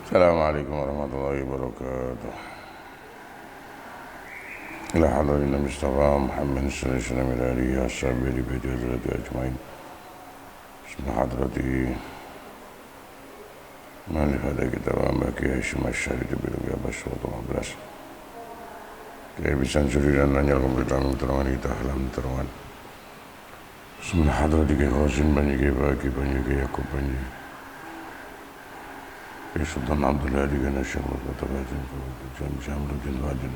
Assalamualaikum warahmatullahi wabarakatuh. Ila hadarin Mustafa Muhammad sallallahu alaihi wasallam ila alihi washabihi bi hadrati ajmain. Bismillah hadrati man hada kitab ambaki Hashim Asy-Syarif bil Gabas wa Abras. Kayak bisa suriran nanya pemberitaan terangan kita halam terangan. Bismillah hadrati ke Hashim banyak bagi banyak Yakub banyak. Sultan Abdullah dengan Syamul Katabatin Jam Syamul Jinwadin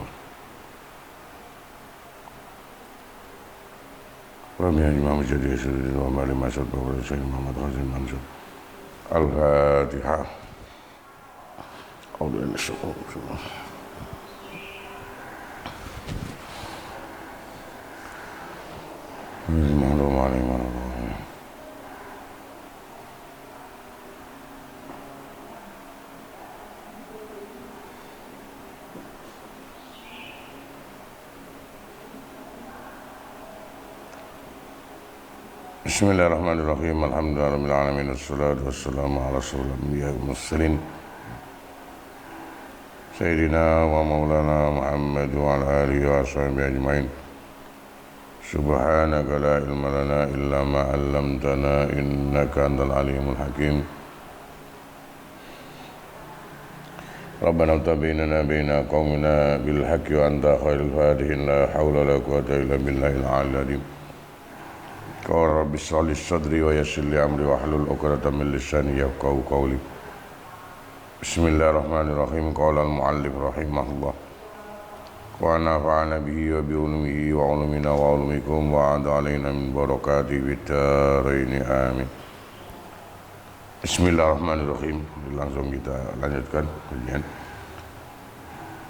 Rami Imam Jadi Syedin wa Mali Masad Bahwa Syed Muhammad Hazim Mansur Al-Fatihah Audhu Syukur Bismillahirrahmanirrahim. Bismillahirrahmanirrahim. Alhamdulillahirabbil alamin wassalatu wassalamu ala rasulil anbiya'i wal mursalin Sayyidina wa maulana Muhammad wa ala alihi wa sahbihi ajmain. Subhanaka la ilma lana illa ma 'allamtana innaka antal alimul hakim. Rabbana tabayyana baina qaumina bil haqqi wa anta khairul fatihin. La haula wa la quwwata illa billahil 'aliyyil 'azim. Qala rabbi shrah li sadri wa yassir li amri wahlul 'uqdatam min lisani yafqahu qawli. Bismillahirrahmanirrahim. Qala al-mu'allif rahimahullah wa nafa'ana bihi wa bi ulumihi wa ulumina wa ulumikum wa 'ada alaina min barakatihi fid dharain amin. Bismillahirrahmanirrahim. Langsung kita lanjutkan kajian.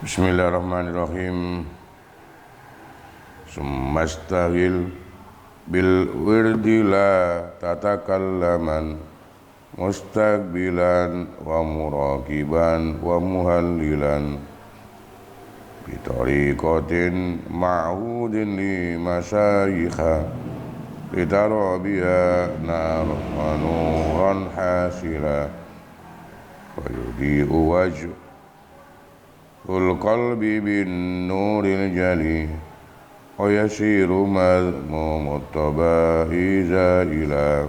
Bismillahirrahmanirrahim. Summastahil bil wirdi la tatakallaman mustaqbilan wa muraqiban wa muhallilan bi tariqatin ma'hudin li masyayikha litarabiya nuran hasila wa yudi'u wajhul qalbi bin nuril jali wa yasiru madmumut tabahi zaila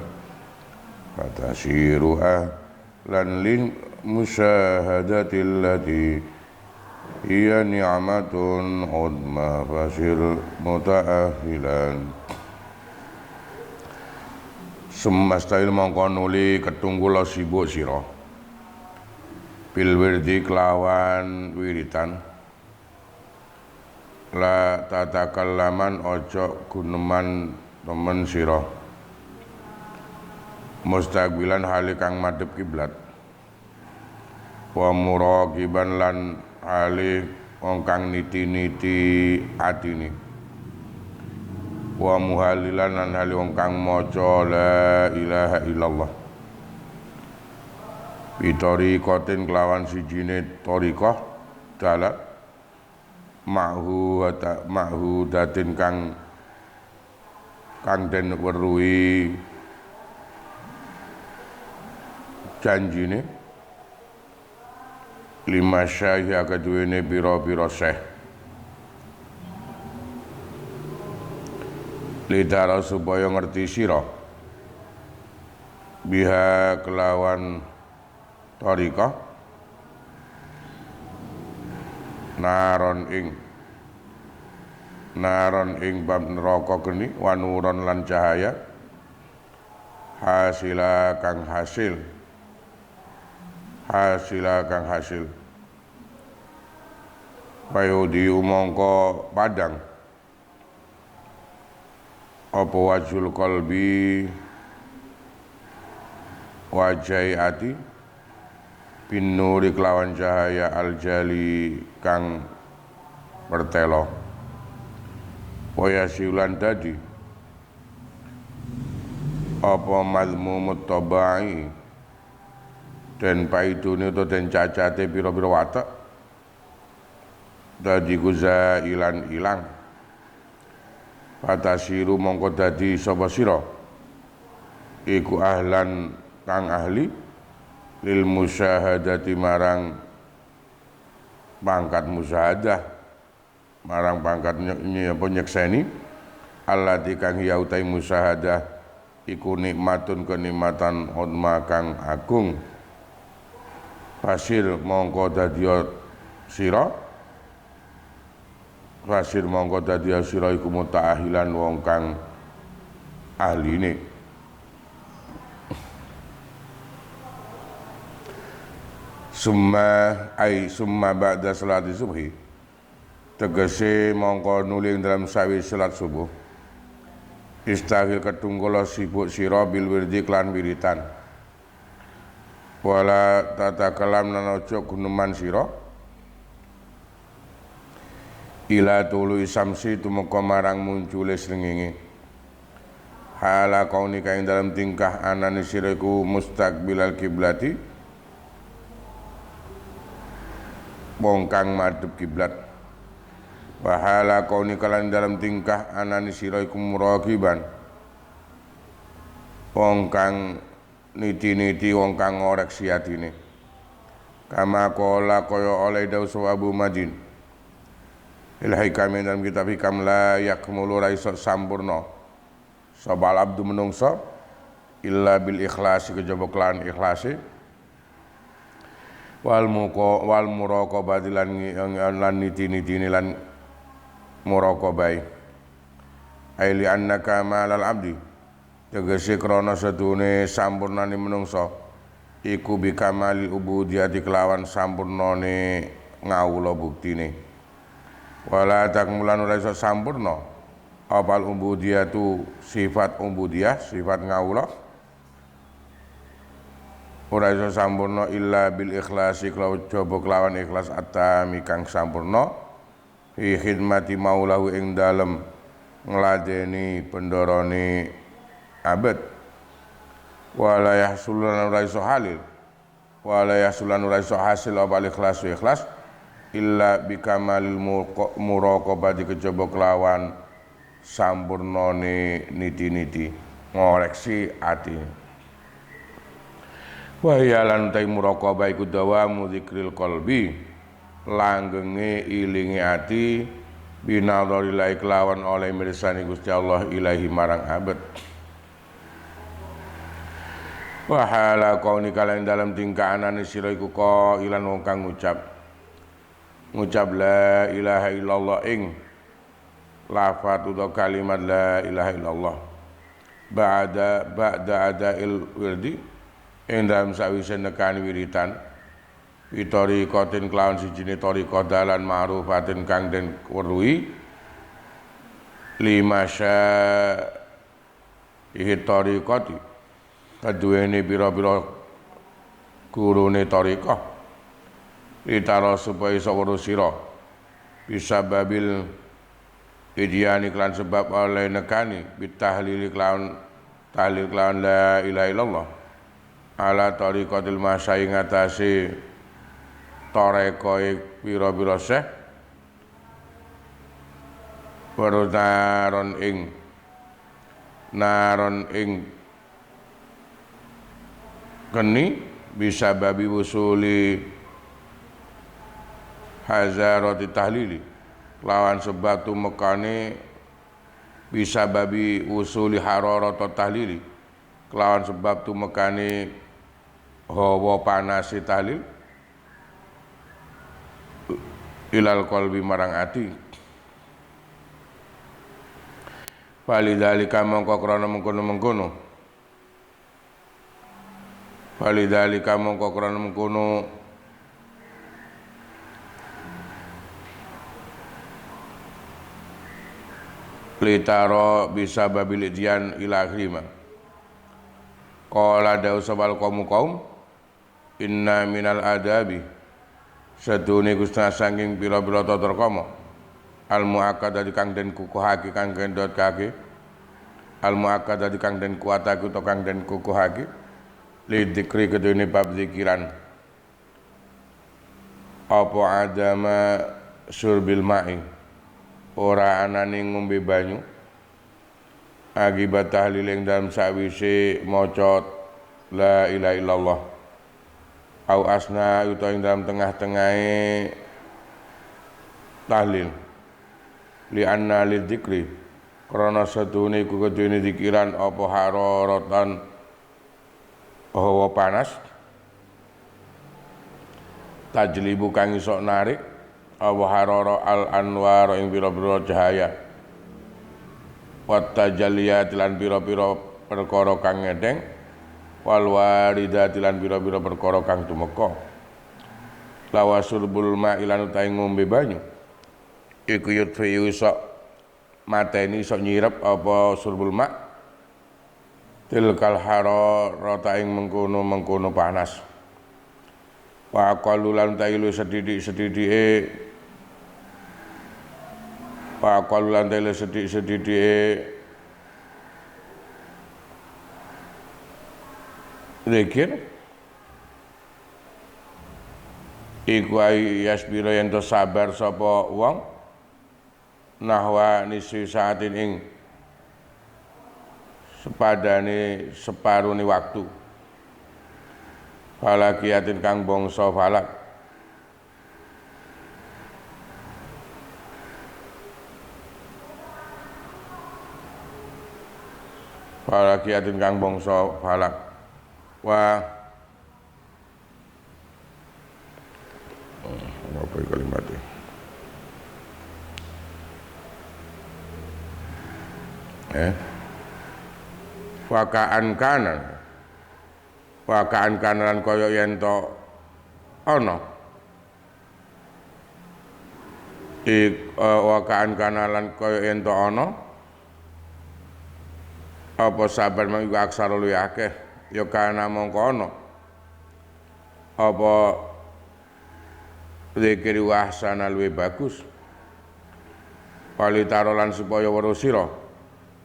fatasiru ahlan lin musyahadati allati hiya ni'matun udma fasir muta'ahilan. Sumastahil mongko nuli ketunggula sibuk sira bil wirdi kelawan wiritan la tatakallaman ojo guneman temen sira mustaqbilan hale kang madhep kiblat wa muraqiban lan hale wong kang niti-niti atine wa muhallilan lan hale wong kang maca la ilaha illallah bitariqatin kelawan sijine thariqah dalat ma'hudatin kang den weruhi janjine lima syaiha kaduwene pira-pira syekh lidara supaya ngerti sira biha kelawan thariqah naron ing bab neraka geni wanuron lan cahaya hasila kang hasil payudi umangka padang apa wajhul qalbi wajai ati bin nuri kelawan cahaya aljali kang pertelo waya siulan dadi apa mazmumut tabai dan paidune utawa den cacate pira-pira watak dadi guzailan ilang fatasiru mongko dadi sapa sira iku ahlan kang ahli lil musyahadati marang pangkat musyahadah marang pangkat nyekseni allati kang ya utai musyahadah iku nikmatun kenikmatan uzma kang agung fasir mongko dadiya sira iku mutaahilan wong kang ahline summa ba'da salati subhi tegese mongko nuling dalam sawi salat subuh istaghil ketungkula sibuk sira bil wirdi klan wiritan wala tatakalam lan aja guneman sira ila tulu samsi tumeka marang muncule srengenge hala kaunika ing dalam tingkah anane sira iku mustaqbilal kiblati wong kang madhep kiblat wa hala kaunika lan dalam tingkah anane sira iku muraqiban wong kang niti-niti wong kang ngoreksi atine kama qala kaya oleh dawu Abu Madin ilahai kami dalam kitab hikam la yakmulu raisa sampurna sabal abdu menungso illa bil ikhlasi kejaba kelan ikhlasi wal muraqabah lan niti-nitine lan muraqabah aili annaka malal abdi tegese krana sedune sampurnane menungso iku bi kamalil ubudiyati kelawan sampurnane ngawula buktine wala takmulan ora iso sampurna apal ubudiyatu sifat ubudiyah sifat ngawula ora iso sampurna illa bil ikhlasi kelawan ikhlas atami kang sampurna fi khidmati maulahu ing dalem ngladeni pendorone abad wala yahsulan ora iso halil wala yahsulan ora iso hasil apal ikhlas illa bikamalil muraqabah kejaba kelawan sampurnane niti-niti ngoreksi ati wa ya lan ta muraqabah iku dawamu dzikril qalbi langgenge ilingi ati binadhari la kelawan oleh mirsani Gusti Allah ilahi marang abad wa hala kaunika lan dalam tingkah anane sira iku qailan wong kang ngucap la ilaha illallah ing lafaz utawa kalimat la ilaha illallah ba'da adail wirdi ing dalam sawise nekani wiritan witori kotin kelawan sijine tariqah dalan ma'rufatin kang den weruhi lima sya ihi tariqati kaduwene pira-pira gurune tariqah ditaro supaya iso weruh sira bisa babil idyani klan sebab oleh nekani bitahlil klan tahlil klan la ilaha illallah ala tariqatil masai ngatasi tarekoe pira-pira syekh naron ing keni bisa babi wusuli hazarati tahlili lawan sebab tumekane bisa babi usuli hararata tahlili lawan sebab tumekane hawa panasi tahlil ilal qalbi marang ati walidhalika mongko krana mengkono walidhalika mongko krana mengkono litaro bisa babil idian ila akhirima qala dawu sabal kaum inna minal adabi sadune gusna saking pira-pira tata krama al muakkad kang den kukuhake kang gendot kake al muakkad kang den kuatake utawa kang den kukuhake li dzikri kedene bab zikiran apa adama surbil ma'i ora anane ngombe banyu akibat tahlil ing dalem sawise maca la ilaha illallah au asna utawa ing dalam tengah-tengahe tahlil li anna lidzikri krana sedune iku kedune dikiran apa hararatan hawa panas tajlibu kang iso narik apa harara al anwar ing pira-pira cahaya wa tajalliyat lan pira-pira perkara kang ngedeng wal waridat lan pira-pira perkara kang tumeka lawasurbul ma'ilan utahe ngombe banyu iku yutfi iso mateni iso nyirep apa surbul ma tilkal hararata ing mengkono panas wa aqallu lan tailu sedidik-sedidike wa aqallu lan tailu sedidik-sedidike zikir iku ay yasbira yen to sabar sapa wong nahwa nisi saatin ing sepadane separone waktu falakiyatin kang bangsa falak falakiyatin kang bangsa falak wa apa kalimatnya wakaan kanan kaya yen to ana wakaan kanalan kaya yen to ana apa sabar mang iku aksara luwih akeh ya kana mongko ana apa zikir wahsana luwih bagus palitaro lan supaya weruh sira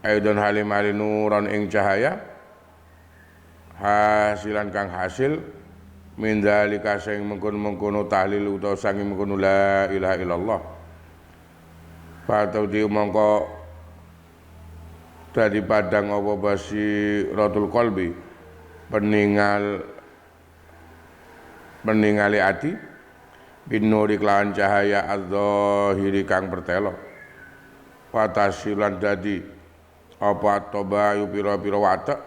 aidon halim nuron ing cahaya hasilan kang hasil min dzalika sing mengkono-mengkono tahlil utawa sangi mengkono la ilaha illallah fatau di mongko dadi padang apa basiratul qalbi peningali ati binuri kelawan cahaya adzahiri kang bertelo watasilan dadi apa tobayu pira-pira watak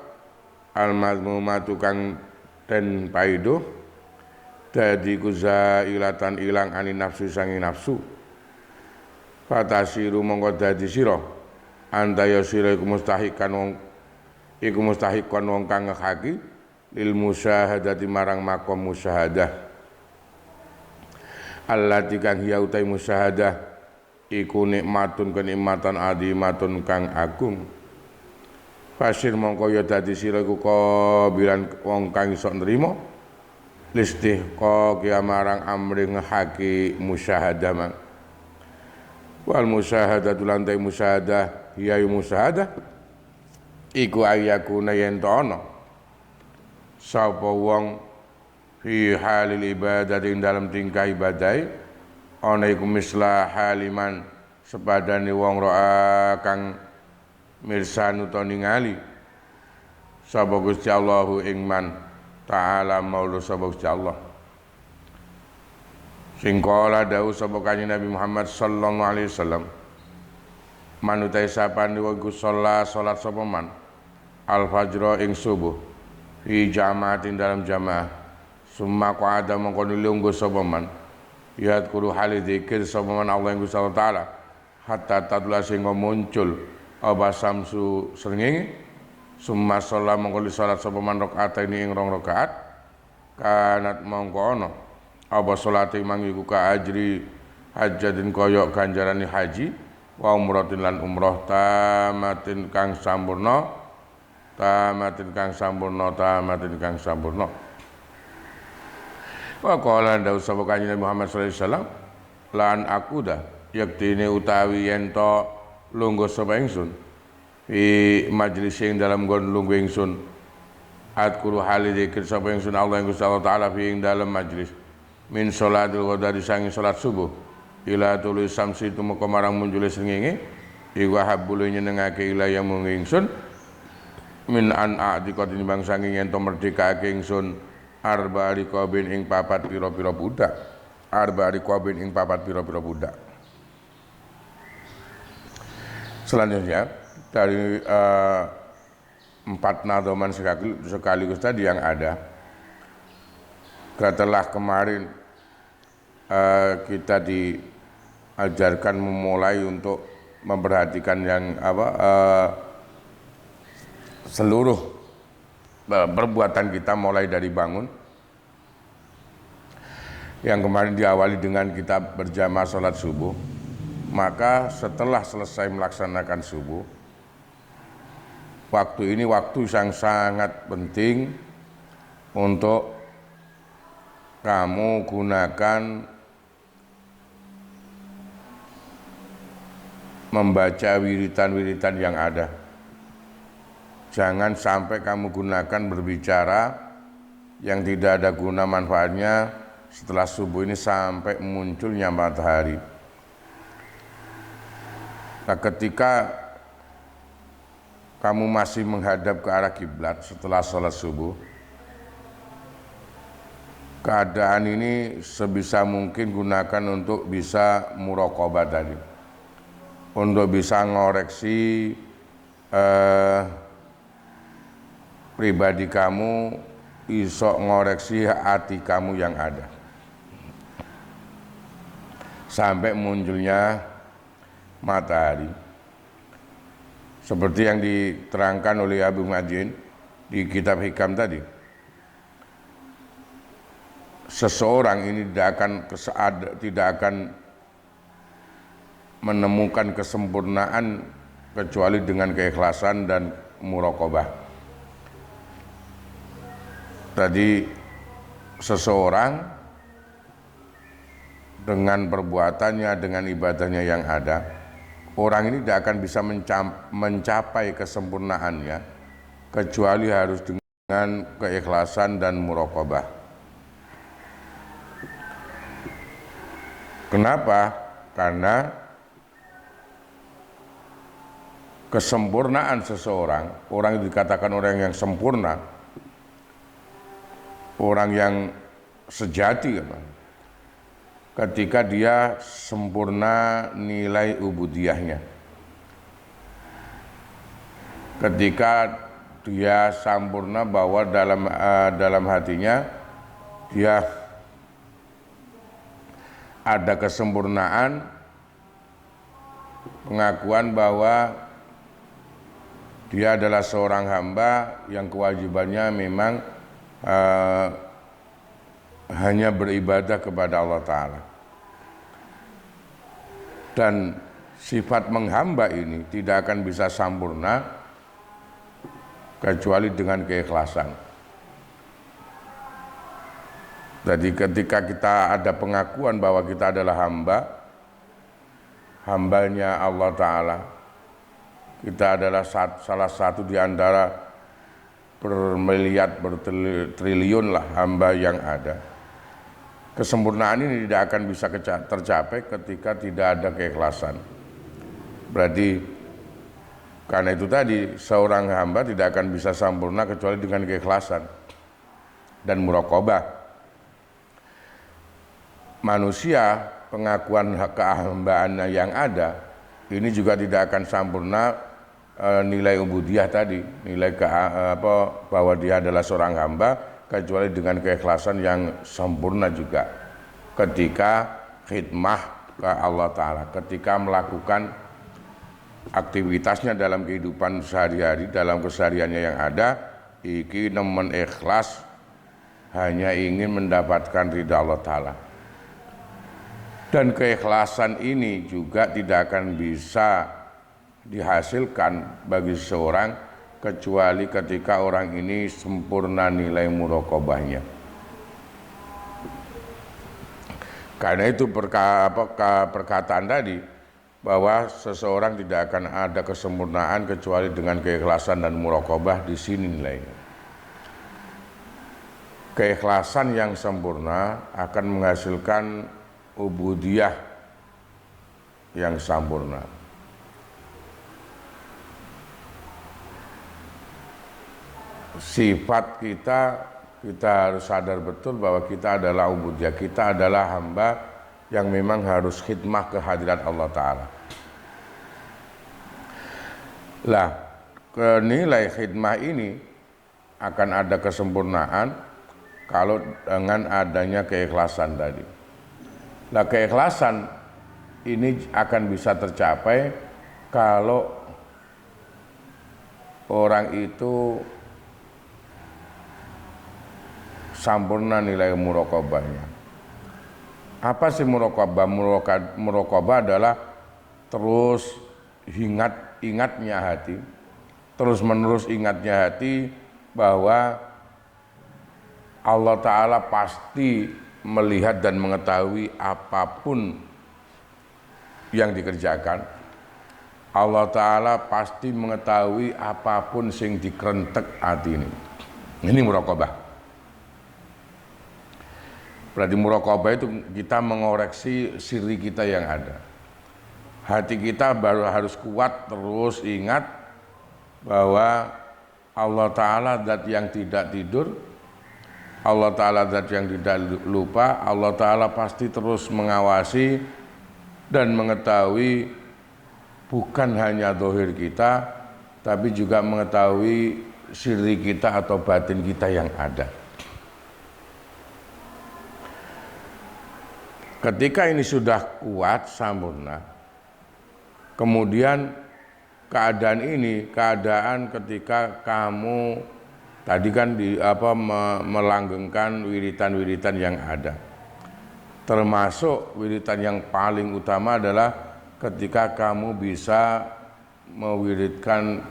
al-mazmumatu kang den paido dadi kuzailatan ilang ani nafsu sangi nafsu fatasiru mongko dadi sira andaya sira iku mustahikan wong kang ngehaki lil musyahadati marang makom musyahadah allati kang hiya utai musyahadah iku nikmatun kenikmatan adimatun kang agung fasir mongko ya dadi sira iku kabilan wong kang iso nrimo listihqa ki marang amring haki musyahadah mang wal musyahadatu lan ta musyahadah ya musyahadah iku ayakuna yen to ana sapa wong fi halil ibadah ing dalam tingkah ibadai ana iku mislah haliman sepadane wong roa kang mirsan utawa ningali sapa Gusti Allahu ing man taala maula sapa Gusti Allah sing kala dawuh sapa kanjeng Nabi Muhammad sallallahu alaihi wasallam manutai sapane wong salat sapa man al fajr ing subuh fi jamaatin dalam jamaah summa qa'ada mongko nulunggu sapa man yat kuru hali dzikir sapa man Allah Gusti Allah taala hatta tadla sing muncul apa samsu srengenge summa sholat mongko salat sapa man rakaat ini ing 2 rakaat kanat mongko ana apa salate mangiku ka ajri hajjatin koyok ganjarane haji wa umratin lan umrah tamatin kang sampurna wa qala dawu sapa kanjeng Muhammad sallallahu alaihi wasallam lan akuda yaktine utawi yen to lungguh sapa ingsun fi majlis ing dalam nggon lungguh ingsun adkuru hali dzikir sapa ingsun Allah Gusti Allah taala fi ing dalam majlis min sholatil ghadari sangi salat subuh ila tulu samsi tumeka marang munjule srengenge iku habbul nyenengake ila yang mung ingsun min an a'diqat nimbang sangi yen to merdekake ingsun arba riqabin ing papat pira-pira budak, arba riqabin ing papat pira-pira budak. Selanjutnya dari 4 nadhoman sekaligus tadi yang ada, setelah kemarin kita diajarkan memulai untuk memperhatikan yang seluruh perbuatan kita mulai dari bangun, yang kemarin diawali dengan kita berjamaah sholat subuh. Maka setelah selesai melaksanakan subuh, waktu ini waktu yang sangat penting untuk kamu gunakan membaca wiritan-wiritan yang ada. Jangan sampai kamu gunakan berbicara yang tidak ada guna manfaatnya setelah subuh ini sampai munculnya matahari. Nah, ketika kamu masih menghadap ke arah kiblat setelah sholat subuh, keadaan ini sebisa mungkin gunakan untuk bisa muraqabah tadi, untuk bisa ngoreksi pribadi kamu, iso ngoreksi hati kamu yang ada sampai munculnya matahari. Seperti yang diterangkan oleh Abu Majin di kitab Hikam tadi, seseorang ini tidak akan menemukan kesempurnaan kecuali dengan keikhlasan dan muraqabah. Tadi seseorang dengan perbuatannya, dengan ibadahnya yang ada, orang ini tidak akan bisa mencapai kesempurnaannya kecuali harus dengan keikhlasan dan muraqabah. Kenapa? Karena kesempurnaan seseorang, orang yang dikatakan orang yang sempurna, orang yang sejati, ketika dia sempurna nilai ubudiyahnya, ketika dia sempurna bahwa dalam hatinya dia ada kesempurnaan pengakuan bahwa dia adalah seorang hamba yang kewajibannya memang hanya beribadah kepada Allah Ta'ala. Dan sifat menghamba ini tidak akan bisa sempurna kecuali dengan keikhlasan. Jadi ketika kita ada pengakuan bahwa kita adalah hambanya Allah Ta'ala, kita adalah salah satu di antara bermiliar, bertriliun lah hamba yang ada. Kesempurnaan ini tidak akan bisa tercapai ketika tidak ada keikhlasan. Berarti karena itu tadi seorang hamba tidak akan bisa sempurna kecuali dengan keikhlasan dan muraqabah. Manusia pengakuan hak kehambaannya yang ada ini juga tidak akan sempurna nilai ubudiyah tadi, nilai bahwa dia adalah seorang hamba kecuali dengan keikhlasan yang sempurna juga ketika khidmah ke Allah Ta'ala, ketika melakukan aktivitasnya dalam kehidupan sehari-hari, dalam kesehariannya yang ada, iki nemen ikhlas hanya ingin mendapatkan ridha Allah Ta'ala. Dan keikhlasan ini juga tidak akan bisa dihasilkan bagi seseorang kecuali ketika orang ini sempurna nilai muraqabahnya. Karena itu perkataan tadi bahwa seseorang tidak akan ada kesempurnaan kecuali dengan keikhlasan dan muraqabah, di sini nilainya. Keikhlasan yang sempurna akan menghasilkan ubudiyah yang sempurna. Sifat kita kita harus sadar betul bahwa kita adalah ubudiyah, kita adalah hamba yang memang harus khidmah ke hadirat Allah Ta'ala. Lah, nilai khidmah ini akan ada kesempurnaan kalau dengan adanya keikhlasan tadi. Lah, keikhlasan ini akan bisa tercapai kalau orang itu sampurna nilai muraqabahnya. Apa sih muraqabah? Muraqabah adalah terus ingatnya hati, terus menerus ingatnya hati bahwa Allah Ta'ala pasti melihat dan mengetahui apapun yang dikerjakan. Allah Ta'ala pasti mengetahui apapun sing dikrentek hati ini. Ini muraqabah. Berarti muraqabah itu kita mengoreksi siri kita yang ada. Hati kita baru harus kuat terus ingat bahwa Allah Ta'ala zat yang tidak tidur, Allah Ta'ala zat yang tidak lupa, Allah Ta'ala pasti terus mengawasi dan mengetahui bukan hanya zahir kita, tapi juga mengetahui siri kita atau batin kita yang ada. Ketika ini sudah kuat, sempurna, kemudian keadaan ketika kamu tadi kan melanggengkan wiritan-wiritan yang ada. Termasuk wiritan yang paling utama adalah ketika kamu bisa mewiridkan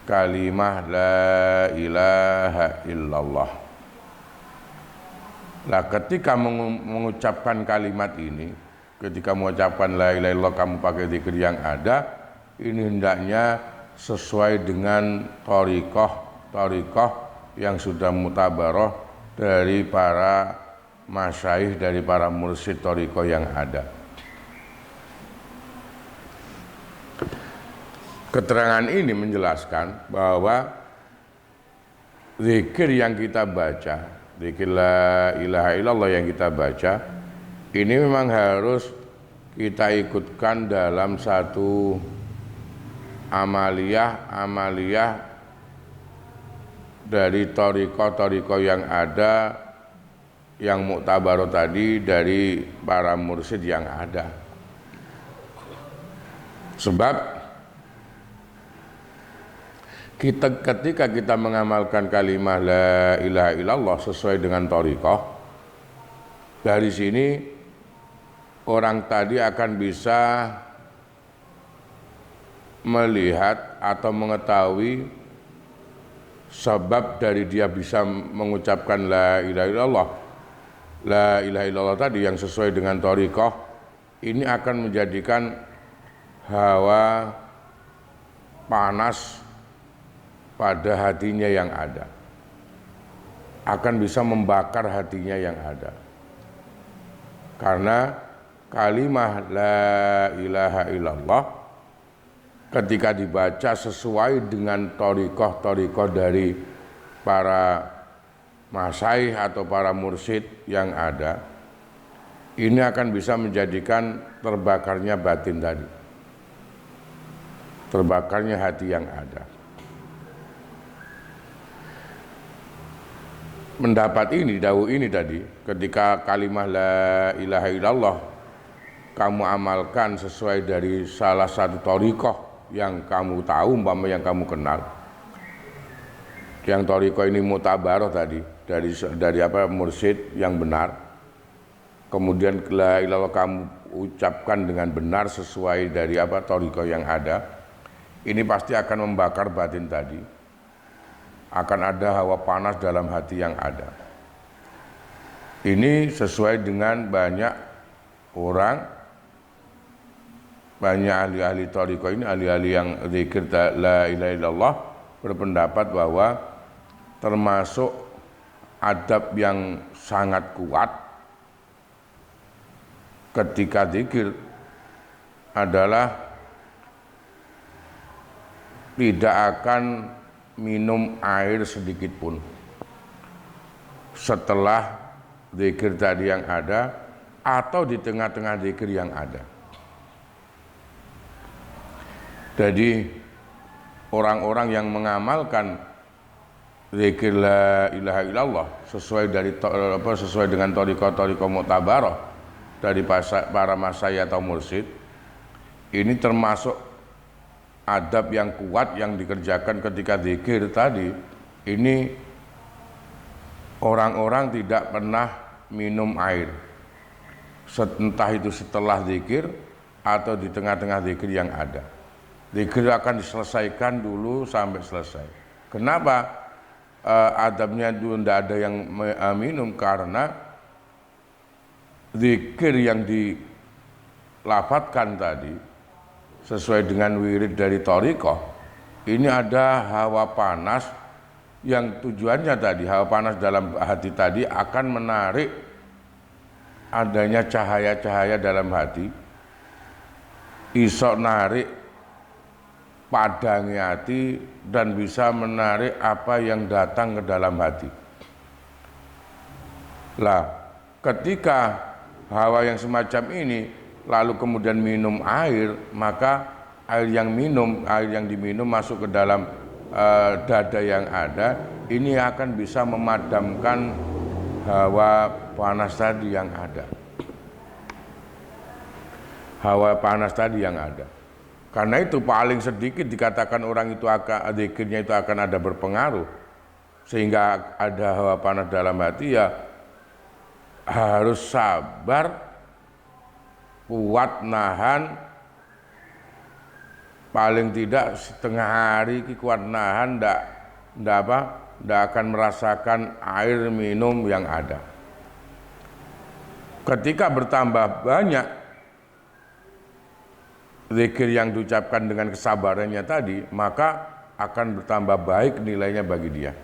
kalimah la ilaha illallah. Nah, ketika mengucapkan kalimat ini, ketika mengucapkan la ilaha illallah kamu pakai zikir yang ada, ini hendaknya sesuai dengan thariqah yang sudah mutabaroh dari para masyayikh, dari para mursyid thariqah yang ada. Keterangan ini menjelaskan bahwa zikir yang kita baca, zikir la ilaha illallah yang kita baca, ini memang harus kita ikutkan dalam satu amaliyah dari thariqah yang ada, yang muktabaroh tadi dari para mursyid yang ada. Sebab ketika kita mengamalkan kalimah la ilaha illallah sesuai dengan thariqah, dari sini orang tadi akan bisa melihat atau mengetahui sebab dari dia bisa mengucapkan la ilaha illallah. La ilaha illallah tadi yang sesuai dengan thariqah ini akan menjadikan hawa panas pada hatinya yang ada, akan bisa membakar hatinya yang ada, karena kalimah la ilaha illallah ketika dibaca sesuai dengan thariqah dari para masyayikh atau para mursyid yang ada, ini akan bisa menjadikan terbakarnya batin tadi, terbakarnya hati yang ada. Mendapat ini, dawuh ini tadi, ketika kalimah la ilaha illallah kamu amalkan sesuai dari salah satu thariqah yang kamu tahu, umpama yang kamu kenal, yang thariqah ini mutabaroh tadi dari mursyid yang benar, kemudian la ilallah kamu ucapkan dengan benar sesuai dari thariqah yang ada, ini pasti akan membakar batin tadi. Akan ada hawa panas dalam hati yang ada. Ini sesuai dengan banyak orang, banyak ahli-ahli thariqah ini, ahli-ahli yang zikir la ilaha illallah, berpendapat bahwa termasuk adab yang sangat kuat ketika zikir adalah tidak akan minum air sedikit pun. setelah zikir tadi yang ada atau di tengah-tengah zikir yang ada. Jadi orang-orang yang mengamalkan zikir la ilaha illallah sesuai dengan thariqah mu'tabarah dari para masyayikh atau mursyid, ini termasuk adab yang kuat yang dikerjakan ketika zikir tadi. Ini orang-orang tidak pernah minum air, entah itu setelah zikir atau di tengah-tengah zikir yang ada. Zikir akan diselesaikan dulu sampai selesai. Kenapa adabnya dulu tidak ada yang minum? Karena zikir yang dilafadzkan tadi sesuai dengan wirid dari thariqah, ini ada hawa panas yang tujuannya tadi, hawa panas dalam hati tadi akan menarik adanya cahaya-cahaya dalam hati, iso narik padangnya hati dan bisa menarik apa yang datang ke dalam hati. Lah, ketika hawa yang semacam ini lalu kemudian minum air, maka air yang diminum masuk ke dalam dada yang ada, ini akan bisa memadamkan hawa panas tadi yang ada. Hawa panas tadi yang ada. Karena itu paling sedikit dikatakan orang itu zikirnya itu akan ada berpengaruh sehingga ada hawa panas dalam hati, ya harus sabar, kuat nahan, paling tidak setengah hari kuat nahan, ndak akan merasakan air minum yang ada. Ketika bertambah banyak zikir yang diucapkan dengan kesabarannya tadi, maka akan bertambah baik nilainya bagi dia.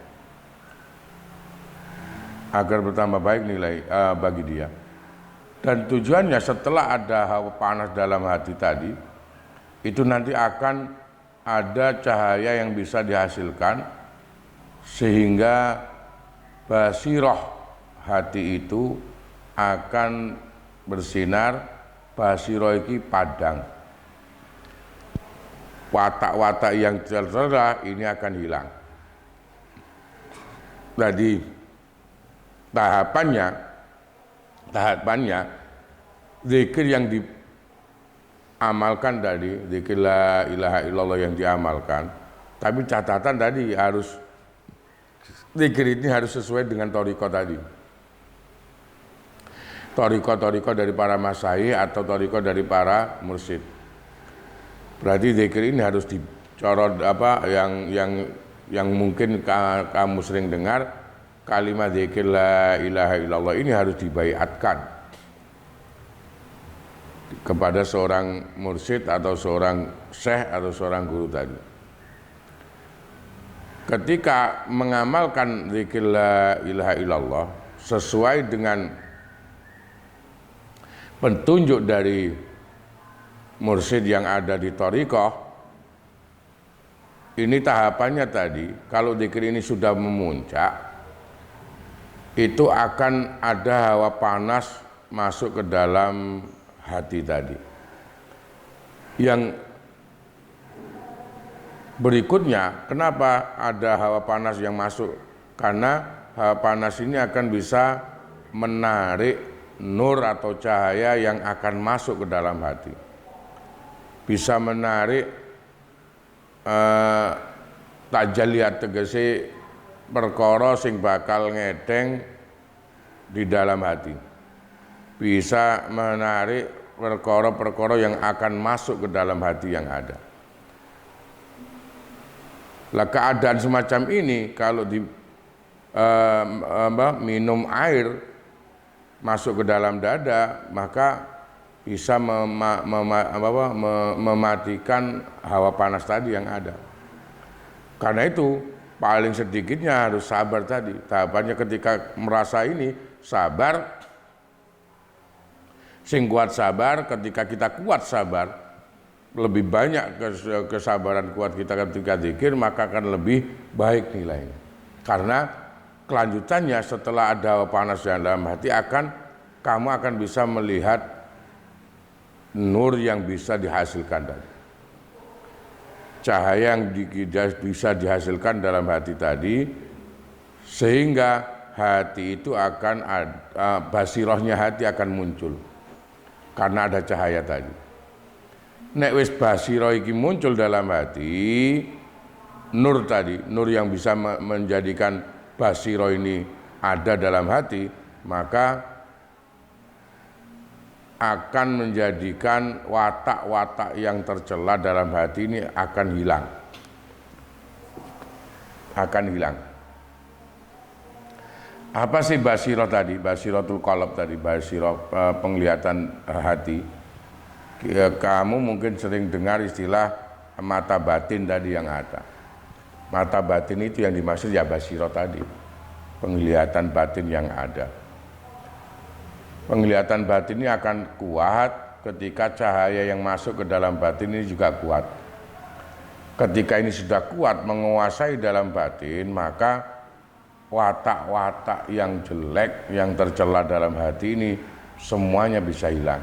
Agar bertambah baik nilai bagi dia. Dan tujuannya setelah ada hawa panas dalam hati tadi, itu nanti akan ada cahaya yang bisa dihasilkan sehingga basiroh hati itu akan bersinar, basiroh iki padang. Watak-watak yang tercela ini akan hilang. Jadi tahapannya zikir yang diamalkan tadi, zikir la ilaha illallah yang diamalkan, tapi catatan tadi harus zikir ini harus sesuai dengan thariqah tadi. Thariqah dari para masyayikh atau thariqah dari para mursyid. Berarti zikir ini harus dicorot yang mungkin kamu sering dengar, kalimat zikir la ilaha illallah ini harus dibaiatkan kepada seorang mursyid atau seorang syekh atau seorang guru tadi. Ketika mengamalkan zikir la ilaha illallah sesuai dengan petunjuk dari mursyid yang ada di thariqah, ini tahapannya tadi, kalau zikir ini sudah memuncak, itu akan ada hawa panas masuk ke dalam hati tadi. Yang berikutnya, kenapa ada hawa panas yang masuk? Karena hawa panas ini akan bisa menarik nur atau cahaya yang akan masuk ke dalam hati. Bisa menarik tajalliyat tegese perkara sing bakal ngedeng di dalam hati. Bisa menarik perkara-perkara yang akan masuk ke dalam hati yang ada. Lah keadaan semacam ini kalau minum air masuk ke dalam dada, maka bisa mematikan hawa panas tadi yang ada. Karena itu paling sedikitnya harus sabar tadi. Tahapannya ketika merasa ini sabar, sing kuat sabar. Ketika kita kuat sabar, lebih banyak kesabaran kuat kita ketika zikir, maka akan lebih baik nilainya. Karena kelanjutannya setelah ada hawa panas yang dalam hati kamu akan bisa melihat nur yang bisa dihasilkan tadi. Cahaya yang bisa dihasilkan dalam hati tadi, sehingga hati itu akan basirohnya hati akan muncul karena ada cahaya tadi. Nek wis basiroh iki muncul dalam hati, nur tadi, nur yang bisa menjadikan basiroh ini ada dalam hati, maka akan menjadikan watak-watak yang tercela dalam hati ini akan hilang. Akan hilang. Apa sih basiroh tadi? Basirotul qalb tadi, basiroh penglihatan hati. Kamu mungkin sering dengar istilah mata batin tadi yang ada. Mata batin itu yang dimaksud ya basiroh tadi, penglihatan batin yang ada. Penglihatan batin ini akan kuat ketika cahaya yang masuk ke dalam batin ini juga kuat. Ketika ini sudah kuat menguasai dalam batin, maka watak-watak yang jelek, yang tercela dalam hati ini semuanya bisa hilang.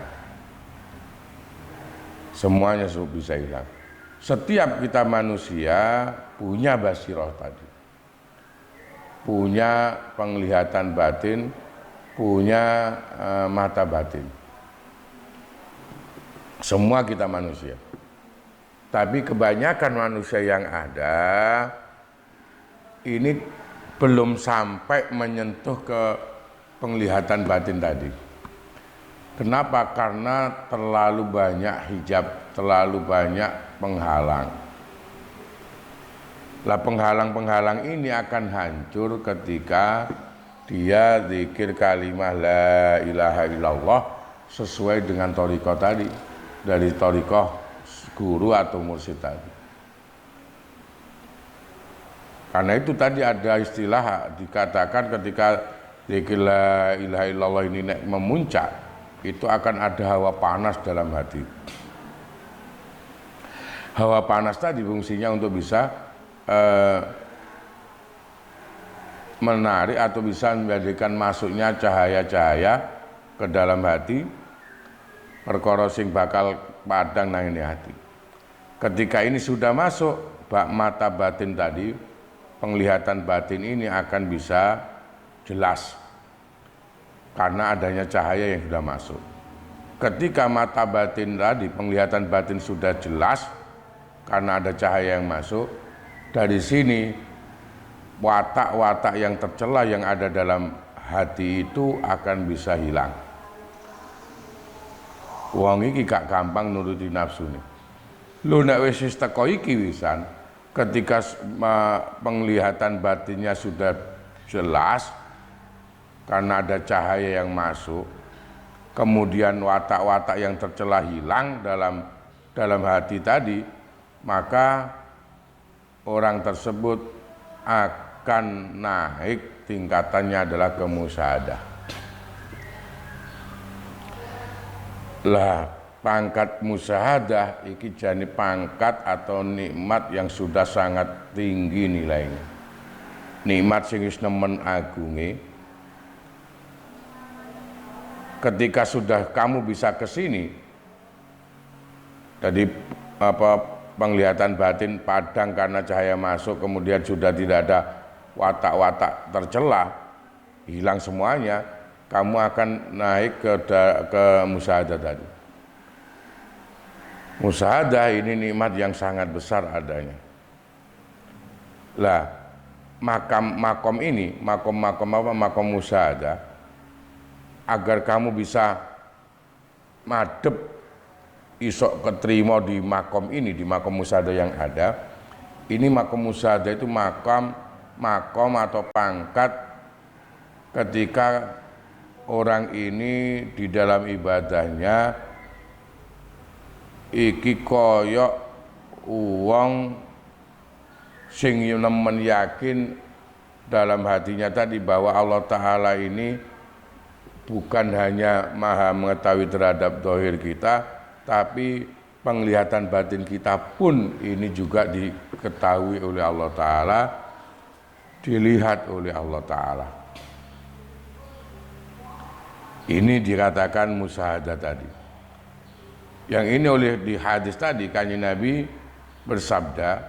Semuanya bisa hilang. Setiap kita manusia punya basiroh tadi, punya penglihatan batin, punya mata batin. Semua kita manusia. Tapi kebanyakan manusia yang ada ini belum sampai menyentuh ke penglihatan batin tadi. Kenapa? Karena terlalu banyak hijab, terlalu banyak penghalang. Lah penghalang-penghalang ini akan hancur ketika dia zikir kalimah la ilaha illallah sesuai dengan thariqah tadi, dari thariqah guru atau mursyid tadi. Karena itu tadi ada istilah dikatakan ketika zikir la ilaha illallah ini memuncak, itu akan ada hawa panas dalam hati. Hawa panas tadi fungsinya untuk bisa menarik atau bisa menjadikan masuknya cahaya-cahaya ke dalam hati, perkara sing bakal padang nang ini hati. Ketika ini sudah masuk mata batin tadi, penglihatan batin ini akan bisa jelas karena adanya cahaya yang sudah masuk. Ketika mata batin tadi, penglihatan batin sudah jelas karena ada cahaya yang masuk, dari sini watak-watak yang tercela yang ada dalam hati itu akan bisa hilang. Wong iki gak gampang nuruti nafsu nih. Lho nek wis teko iki wisan, ketika penglihatan batinnya sudah jelas karena ada cahaya yang masuk, kemudian watak-watak yang tercela hilang dalam hati tadi, maka orang tersebut akan naik tingkatannya adalah ke musyahadah. Lah pangkat musyahadah iki jane pangkat atau nikmat yang sudah sangat tinggi nilainya. Nikmat sing wis nemen agunge. Ketika sudah kamu bisa ke sini, tadi penglihatan batin padang karena cahaya masuk, kemudian sudah tidak ada watak-watak tercela, hilang semuanya, kamu akan naik ke musyahadah tadi. Musyahadah ini nikmat yang sangat besar adanya. Lah, makom ini, makom musyahadah, agar kamu bisa madep isok keterima di makom ini, di makom musyahadah yang ada. Ini makom musyahadah itu makom atau pangkat ketika orang ini di dalam ibadahnya iki koyok uang sing nemen yakin dalam hatinya tadi bahwa Allah Ta'ala ini bukan hanya maha mengetahui terhadap zahir kita, tapi penglihatan batin kita pun ini juga diketahui oleh Allah Ta'ala. dilihat oleh Allah Ta'ala. Ini dikatakan musyahadah tadi. Yang ini oleh di hadis tadi Kanjeng Nabi bersabda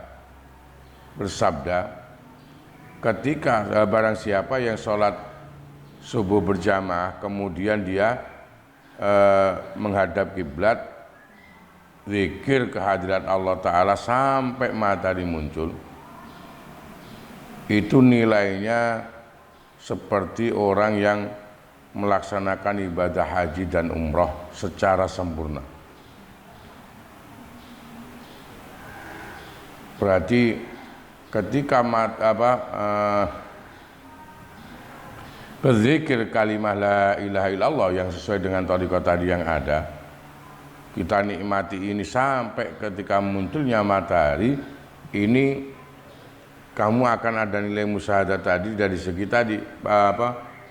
ketika barang siapa yang sholat subuh berjamaah kemudian dia menghadap kiblat, zikir kehadirat Allah Ta'ala sampai matahari muncul, itu nilainya seperti orang yang melaksanakan ibadah haji dan umroh secara sempurna. Berarti ketika berzikir kalimah la ilaha illallah yang sesuai dengan thariqah tadi yang ada, kita nikmati ini sampai ketika munculnya matahari, ini kamu akan ada nilai musyahadah tadi dari segi tadi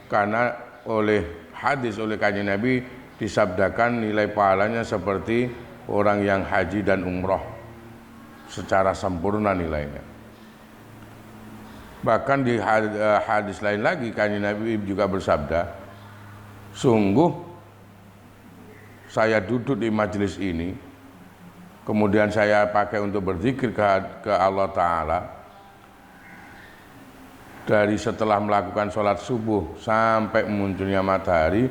karena oleh hadis oleh Kanjeng Nabi disabdakan nilai pahalanya seperti orang yang haji dan umroh secara sempurna nilainya. Bahkan di hadis lain lagi Kanjeng Nabi juga bersabda, sungguh saya duduk di majelis ini kemudian saya pakai untuk berzikir ke Allah Ta'ala dari setelah melakukan sholat subuh sampai munculnya matahari,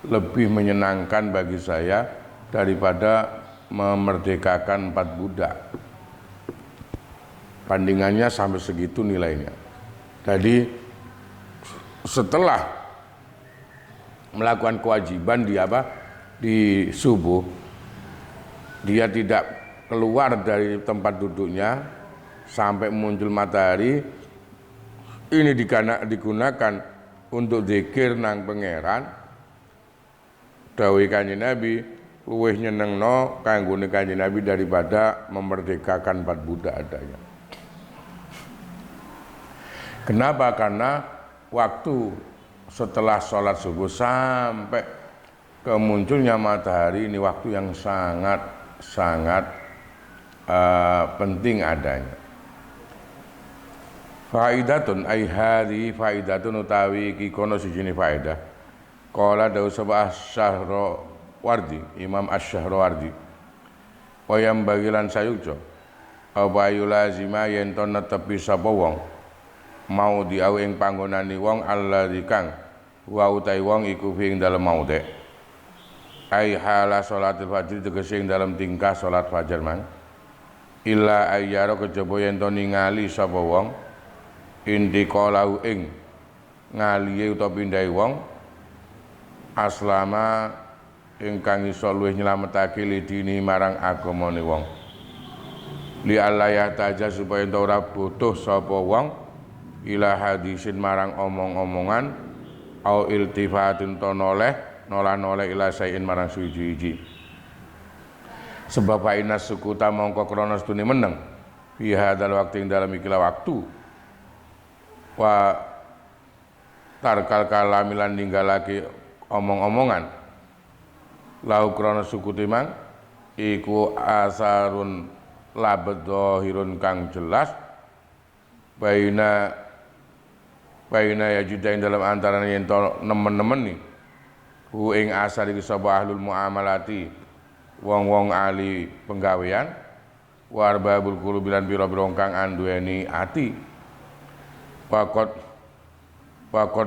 lebih menyenangkan bagi saya daripada memerdekakan 4 budak. Bandingannya sampai segitu nilainya. Jadi setelah melakukan kewajiban di subuh, dia tidak keluar dari tempat duduknya sampai muncul matahari. Ini digunakan untuk zikir nang pangeran. Dawuh Kanjeng Nabi, luwih nyenengno kanggone Kanjeng Nabi daripada memerdekakan 4 budak adanya. Kenapa? Karena waktu setelah sholat subuh sampai kemunculnya matahari ini waktu yang sangat penting adanya. Faidatun ay hadhi faidatun utawi iki kono sijine faedah. Qala dawu sapa Asy-Syahrawardi, Imam Asy-Syahrawardi. Wayam bagilan sayukjo apa yulazima yen to netepi sapa wong mau diawu ing panggonane wong alladzi kang wa utai wong iku ing dalem maute. Ai hala salatil fajr tegese ing dalem tingkah salat fajar mang. Illa ayyara kejaba yen to ningali sapa wong inti qalau ing ngalihe utawa pindhahe wong aslama ingkang iso luwih nyelametake lidini marang agamane wong. Li alayah taja supaya ora butuh sapa wong ila hadisin marang omong-omongan au iltifatin to noleh ila sayin marang suci-suci. Sebab inas sukuta mongko krana stune meneng fi hadzal waqti ing dalem ikilah waktu wa tarkal kalamilan ninggalake omong-omongan lau krana sukuti mang iku asarun labad dhahirun kang jelas baina ya judain dalam antarané yen to nemen-nemen ni hu ing asar iki sapa ahlul muamalati wong-wong ahli penggawean warbabul qulubilan biro-biro kang anduweni ati pakot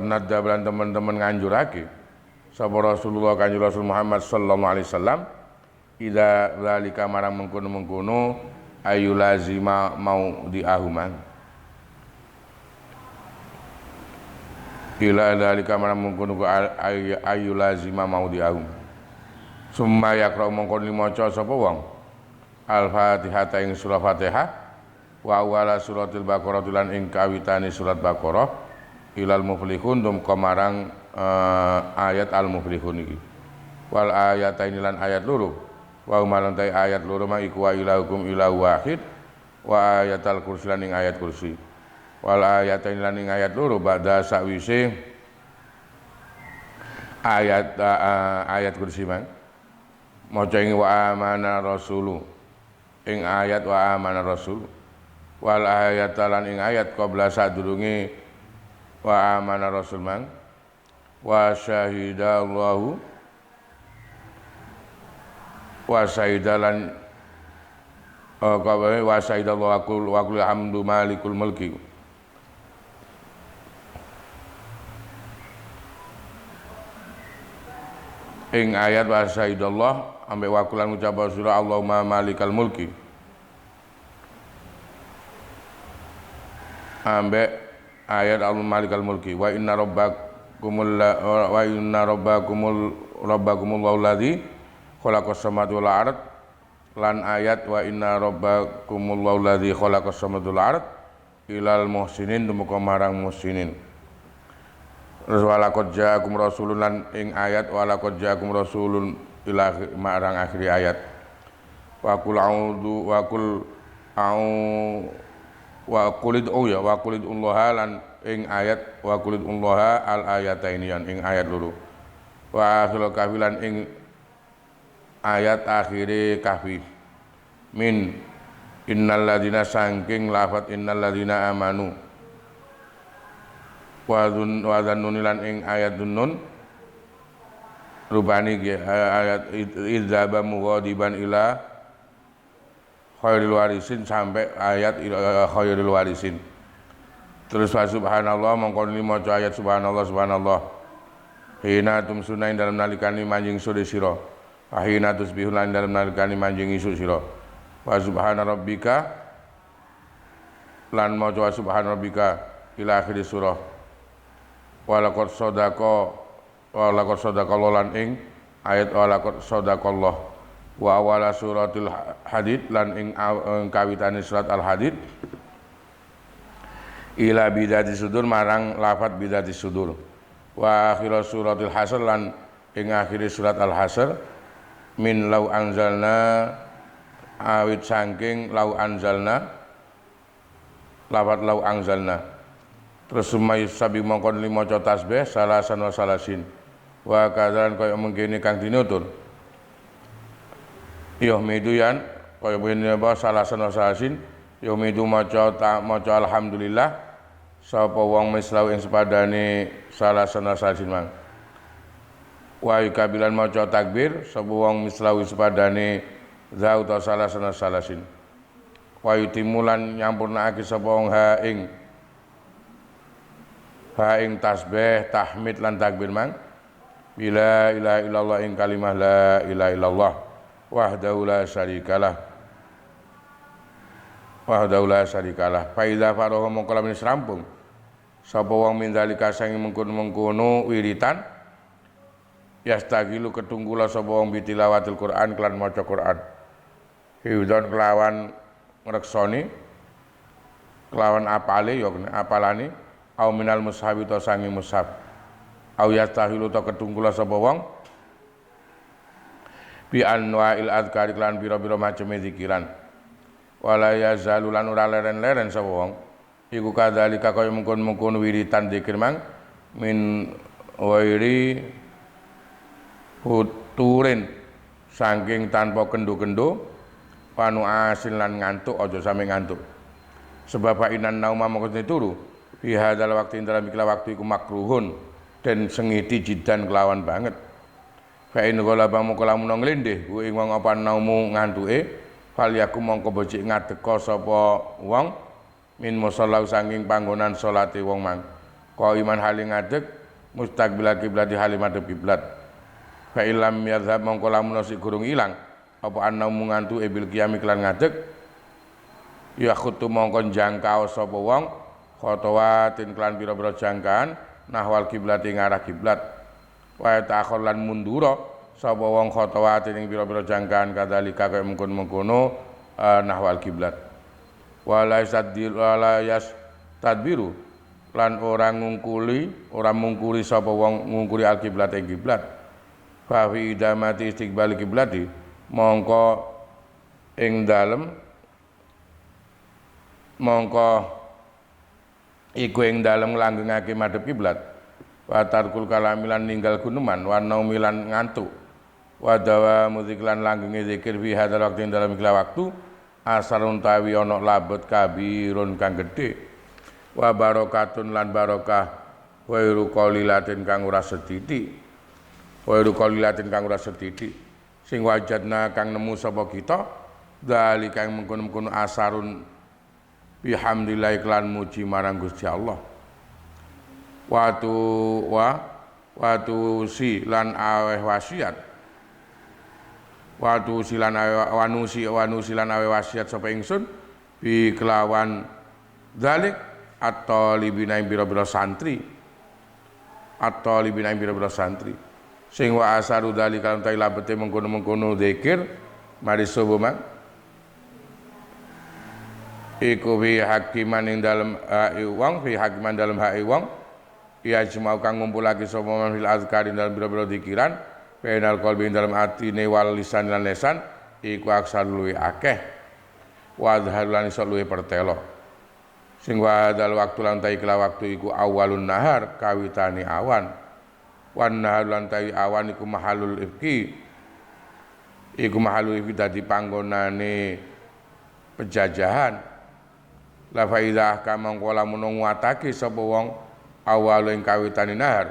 nadablan teman-teman nganjurake sapa Rasulullah Kanjeng Rasul Muhammad sallallahu alaihi wasallam ida zalika marang mengkono-mengkono ayu lazima mau diahuman ila dalika marang mungkunu ayu lazima mau diahum summa yaqra mongkon limaca sapa wong al-Fatihah ing surah Fatihah wa awala suratil Baqarah lan ing kawitane surat Baqarah ilal muflihun dum marang ayat al-muflihun iki wal ayataini lan ayat loro wa malantai ayat loro ma iku wa ilahukum ilahu wahid wa ayatal kursi lan ing ayat kursi wal ayatain lan ing ayat loro ba'da sakwise ayat kursi mang maca ing wa amana rasulu ing ayat wa amana rasul wal ayata lan ing ayat qabla sadurunge wa amana rasul mang wa syahidallahu wa syahidalan wa syahidallahu wa qul hamdu malikul mulki ing ayat wa syahidallah ambek wa qulan ngucap surah Allahumma malikal mulki ambek ayat al-malikal mulki wa inna rabbakumul ladzi khalaqas samawati wal ard lan ayat wa inna rabbakumul ladzi khalaqas samawati wal ard ilal muhsinin dumuka marang muhsinin. Terus walaqad ja'akum rasulun lan ing ayat walaqad ja'akum rasulun ila marang akhir ayat wa qul a'udzu wa qul wa qulid ya wa qulid ullaha lan ing ayat wa qulid ullaha al ayataini yan ing ayat loro wa akhirul kahfi lan ing ayat akhire kahfi min innal ladzina sangking lafat innal ladzina amanu wa dzannun lan ing ayat dunnun rubani ayat idzaba mughadiban ila khairil warisin sampai ayat khairil warisin. Terus wa subhanallah mongko maca ayat subhanallah hina tumsuna ing dalam nalikani manjing sore sira wa hina tusbihuna ing dalam nalikani manjing isu sira wa subhana rabbika lan maca subhana rabbika ila akhir surah wa laqad sadaqa lan ing ayat wa laqad sadaqallah wa awala suratul hadid lan ing kawitane surat al hadid ila bidati sudur marang lafat bidati sudur wa akhir suratul hasr lan ing akhir surat al hasr min lau anzalna awit saking lau anzalna lafat lau anzalna terus sumai sabi mongkon maca tasbih salasan wa salasin wa kadran kaya mengkene kang dinutur yuhmidu yan kaya bene apa salasan wa salasin yuhmidu maca alhamdulillah sapa wong mislau ing sepadane salasan wa salasin mang wa yukabilan maca takbir sapa wong mislau sepadane zau ta salasan wa salasin wa yutimulan nyampurnakake sapa wong ha ing tasbih tahmid lan takbir mang bila ilaha illallah ing kalimah la ilaha illallah wahdahu la syarikalah fa idza faraha mongko lamun rampung sapa wong min zalika sang mengkono wiritan yastagilu ketunggula sapa wong bitilawatil Quran kelan maca Quran hifdzon kelawan ngreksoni kelawan apale ya apalane au minal mushabi to sangi mushaf au yastahilu to ketunggula sapa wong bi anwa'il adzkar lan pira-pira maceme zikiran wala yazalu lan ora leren-leren sapa wong iku kadzalika kaya mungkon-mungkon wiritan zikir mang min wairi huturin saking tanpa kendo-kendo panu asin lan ngantuk aja sampe ngantuk sebab inan nauma mongko turu fi hadzal waqti dalam ikla waktu iku makruhun den sengiti jidan kelawan banget fa in ghalaba mongko lamun nglendeh ku ing wong apa naumu ngantuke fal yakum mongko becik ngadeka sapa wong min musalla saking panggonan salate wong mang ka iman hale ngadeg mustaqbil kiblat hale madhep kiblat fa illam yadhhab mongko lamun sik gurung ilang apa naumu ngantuke bil qiyam lan ngadeg ya khutu mongko jangkau sapa wong khotowatin klan pira-pira jangkaan nahwal kiblat ing arah kiblat wa ta'akhir lan mundura sapa wong khotowatin ing pira-pira jangkaan kadzalika kaya mengkono nahwal kiblat wala yas tadbiru lan ora mungkuri sapa wong ngungkuri al kiblat ing kiblat fa fi idamati istiqbal kiblati mongko ing dalem mongko iku ing dalem langgengake madhep kiblat wa tarkul kalamilan ninggal guneman wa naumilan ngantuk wa dawa muziklan langgenge zikir fi hadzal waqti dalam ikla waktu asarun tawi ana labet kabirun kang gedhe wa barokatun lan barokah wa qalilatin kang ora sethithik sing wajadna kang nemu sapa kita dzalika kang mengkono-mengkono asarun bihamdillah iklan muji marang Gusti Allah watu si lan aweh wasiat sapa ingsun bi kelawan dzalik atau libina bira-bira santri sing wa asaru dzalika lan ta labete mengkono-mengkono zikir mari subuh mang iku fi hakiman ing dalem dalem hae wong ya cuma kang ngumpulake sapa man fil azkar dalam biro-biro zikiran penal qalbi dalam atine wal lisan lan lesan iku aksar luwih akeh wa dharulan iso luwih pertelo sing wa dal waktu lan ta ikla waktu iku awalun nahar kawitane awan wan nahar lan ta awan iku mahalul ifki dadi panggonane penjajahan la faidah kamang kala menungwatake sapa wong awal ing kawitane nahar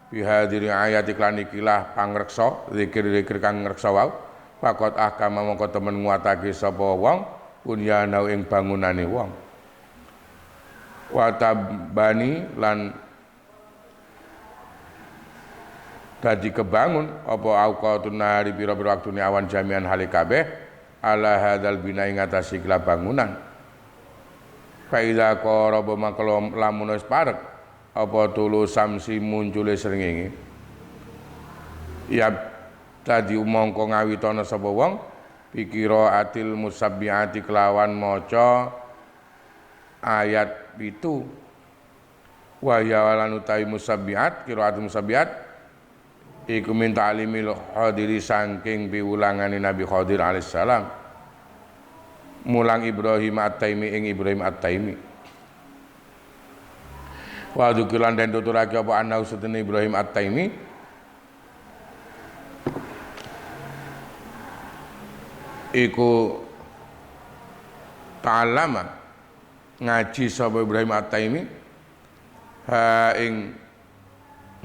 bihadiri ayat iklan ikilah pangreksa zikir-zikir kang ngreksa wau pakot ahkama mongko temen nguatake sapa wong bunyana ing bangunane wong watabani lan dadi kebangun apa auqatun nahari pira-pira waktune awan jamian hale kabeh ala hadzal bina ing atase ikilah bangunan faida qaraba maklum lamun wis parek apa tulu samsi muncule srengenge ya tadi mongko ngawitana sapa wong pikira atil musabbiati kelawan maca ayat 7 wa ya lan utawi musabbiat qiraatul musabbiat iku min ta'limil hadiri saking piwulangane Nabi Khadir alaihissalam mulang Ibrahim At-Taimi ing Ibrahim At-Taimi wa dzukiran den tuturake apa ana usutene Ibrahim At-Taimi iku ta'allama ngaji sapa Ibrahim At-Taimi ha ing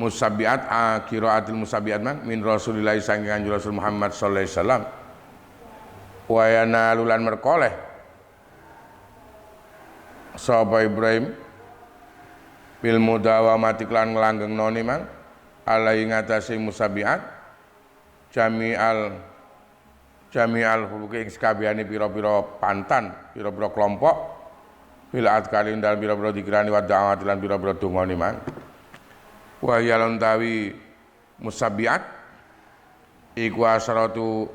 musabbiat qiraatul musabbiat min Rasulillah saking Kanjeng Rasul Muhammad sallallahu alaihi wasallam wa yanalulan merkoleh sapa Ibrahim bil mudawamati lan nglanggeng noni mang alai ngatasi musabbiat jami'al hubuki ing sakabehane pira-pira pantan pira-pira kelompok bil adkalin dal pira-pira dikirani wa da'awat lan pira-pira dongane mang wa yalon tawi musabbiat iku asaratu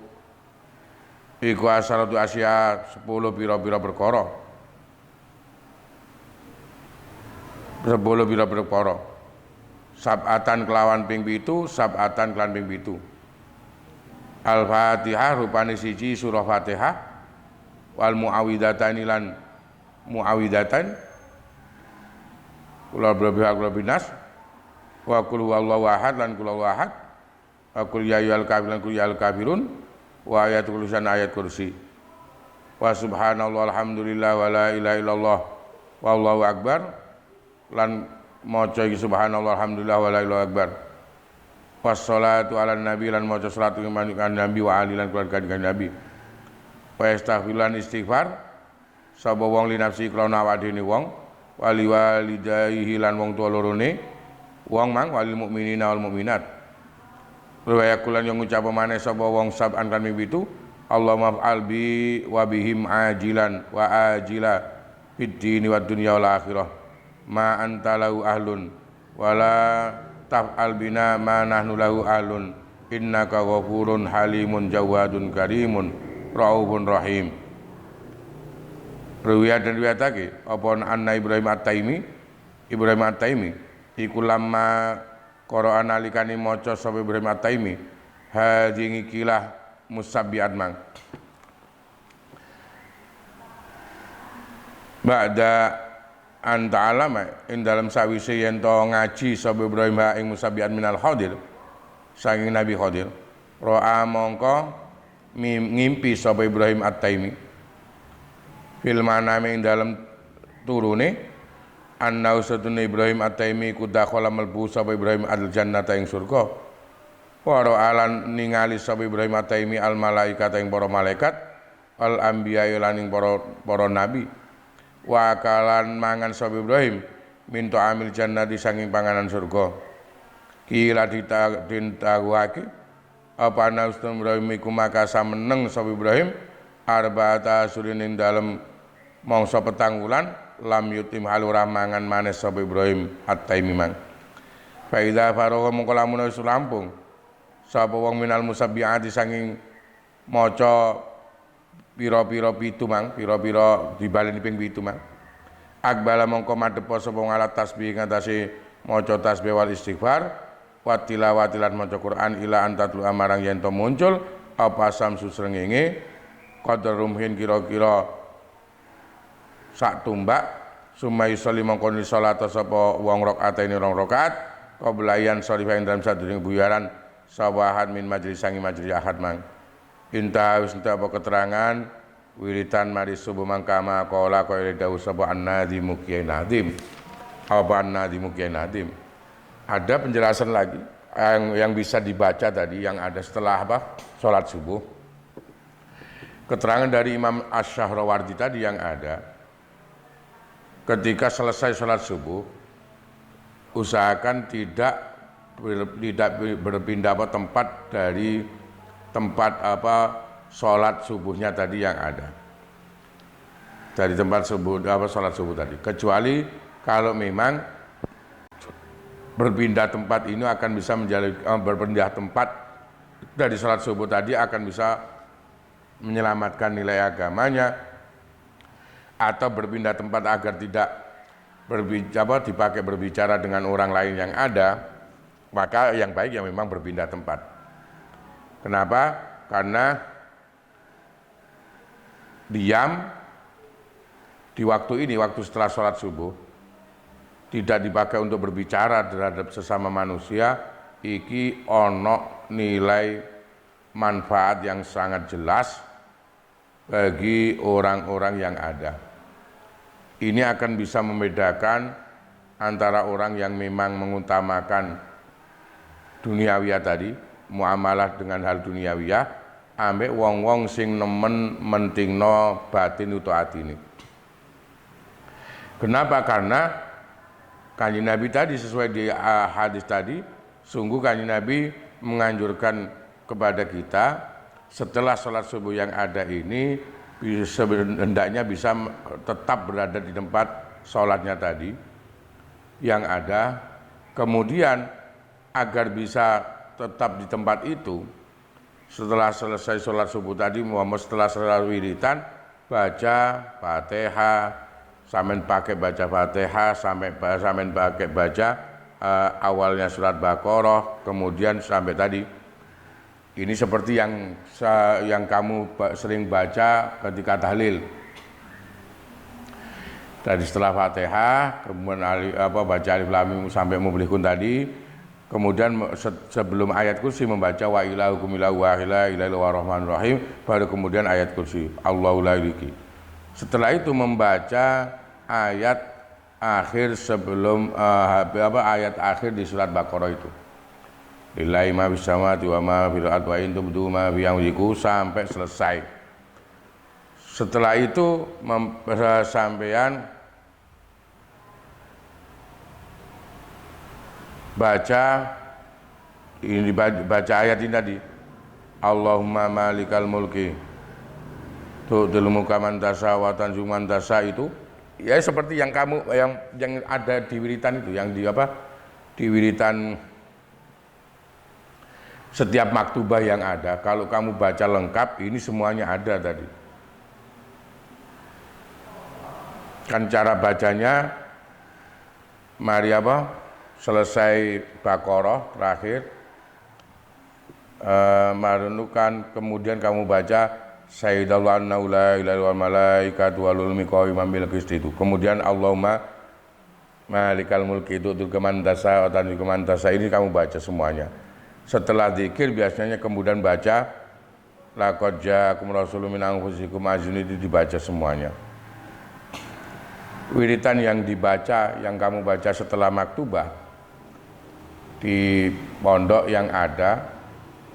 asya 10 pira-pira perkara 10 pira-pira perkara sab'atan kelawan ping 7 sab'atan kelan ping 7 Al-Fatihah rupane siji surah Fatihah wal muawwidatani lan muawwidatan kula binas wa qul huwallahu ahad lan qul huwallahu ahad wa qul ya ayyuhal kafirun lan qul ya ayyuhal kafirun wa ayatul kursi ayat kursi wa subhanallah alhamdulillah wa la ilaha illallah wallahu akbar lan maca iki subhanallah alhamdulillah wa la ilaha akbar wassalatu ala nabi lan maca salatu kan nabi wa ali lan keluarga nabi wa astaghfirulan istighfar sapa wong li nafsi krana awadene wong wali walidayhi lan wong tuwa lorone wong mang walil mukminina wal mukminat riwayat kulan yang ngucap maneh sapa wong sab'an kan ming 7 Allahumma fa'al bi wa bihim ajilan wa ajila fid dini wad dunya wal akhirah ma anta lahu ahlun wala taf'al bina ma nahnu lahu ahlun innaka ghafurun halimun jawadun karimun raufun rahim. Riwayat dan riwayatake apa anna Ibrahim At-Taimi iku lama Qur'an alikani maca sapa Ibrahim At-Taimi hadingi kilah musabbiat mang ba'da anta alama ing dalam sawise yen to ngaji sapa Ibrahim ing musabbiat minal Khadir saking Nabi Khadir ro'a mongko ngimpi sapa Ibrahim At-Taimi fil manami ing dalem turune anna usatun Ibrahim At-Taimi ku dakhala melbu sapa Ibrahim al jannata ing surga waro alan ningali sapa Ibrahim At-Taimi al malaikat ing para malaikat al anbiya lan ing para nabi wa kalan mangan sapa Ibrahim minta amil jannati sanging panganan surga kila ditaguake apa ana usatun Ibrahim iku maka sameneng sapa Ibrahim arba'ata surin ing dalem mangsa petang wulan lam yutim halura mangan manes sapa Ibrahim At-Taimi mang fa idza faragha mongko lamun wis rampung sapa wong minal musabbiati sanging maca pira-pira pitu mang pira-pira dibaleni ping 7 mang akbala mongko madhep sapa ngalat tasbih ngatasi maca tasbih wal istighfar wa tilawati lan maca Quran ila antatlu amarang yen to muncul apa samsu srengenge qadar rumhin kira-kira sak tumbak sumai sholli mongko ni salat sapa wong rakaat ini rong rakaat qablayan sholifain dalam sadurunge buyaran sawahat min majlis sangi majlis ahad mang inta wis entek apa keterangan wiritan mari subuh mangkama qala qala dawuh sapa an-nadim kiai nadim apa an-nadim kiai nadim ada penjelasan lagi yang bisa dibaca tadi yang ada setelah apa salat subuh keterangan dari Imam Asy-Syahrawardi tadi yang ada ketika selesai sholat subuh usahakan tidak berpindah tempat dari tempat sholat subuhnya tadi yang ada dari tempat subuh sholat subuh tadi kecuali kalau memang berpindah tempat ini akan bisa berpindah tempat dari sholat subuh tadi akan bisa menyelamatkan nilai agamanya atau berpindah tempat agar tidak dipakai berbicara dengan orang lain yang ada, maka yang baik yang memang berpindah tempat. Kenapa? Karena diam di waktu ini, waktu setelah sholat subuh, tidak dipakai untuk berbicara terhadap sesama manusia, iki ono nilai manfaat yang sangat jelas bagi orang-orang yang ada. Ini akan bisa membedakan antara orang yang memang mengutamakan duniawiyah tadi, muamalah dengan hal duniawiyah, ambek wong-wong sing nemen mentingno batin utawa atine. Kenapa? Karena Kanjeng Nabi tadi sesuai di hadis tadi, sungguh Kanjeng Nabi menganjurkan kepada kita setelah sholat subuh yang ada ini hendaknya bisa tetap berada di tempat sholatnya tadi yang ada, kemudian agar bisa tetap di tempat itu setelah selesai sholat subuh tadi, setelah selesai wiritan baca Fatihah, sampean pakai baca Fatihah sampai sampean pakai baca awalnya surat Baqarah, kemudian sampai tadi ini seperti yang kamu sering baca ketika tahlil. Tadi setelah Fatihah, kemudian baca Alif Lam Mim sampai Muflihun tadi, kemudian sebelum ayat kursi membaca wa ilahukum ilahu wahila ilaihi warahmanir rahim, baru kemudian ayat kursi Allahu la ilaha. Setelah itu membaca ayat akhir sebelum ayat akhir di surat Baqarah itu. Lillahi ma fis samawati wa ma fil ardi wa in tubdu ma fi anfusikum sampai selesai. Setelah itu sampean baca ayat ini tadi. Allahumma malikal mulki tu'til mulka man tasha wa tanzi'u man tasha, itu ya seperti yang yang ada di wiritan itu, yang di wiritan setiap maktubah yang ada. Kalau kamu baca lengkap, ini semuanya ada tadi. Kan cara bacanya, mari selesai Baqarah terakhir, merenungkan, kemudian kamu baca Sayyidallahu annahu la ilaha illallah malaikatu walul qa'iman bil qisti itu. Kemudian Allahumma malikal mulki tu'til man tasha wa tanzi'u man tasha, ini kamu baca semuanya. Setelah zikir biasanya kemudian baca laqad ja'akum rasulun min anfusikum azizun, itu dibaca semuanya. wiritan yang dibaca, yang kamu baca setelah maktubah di pondok yang ada,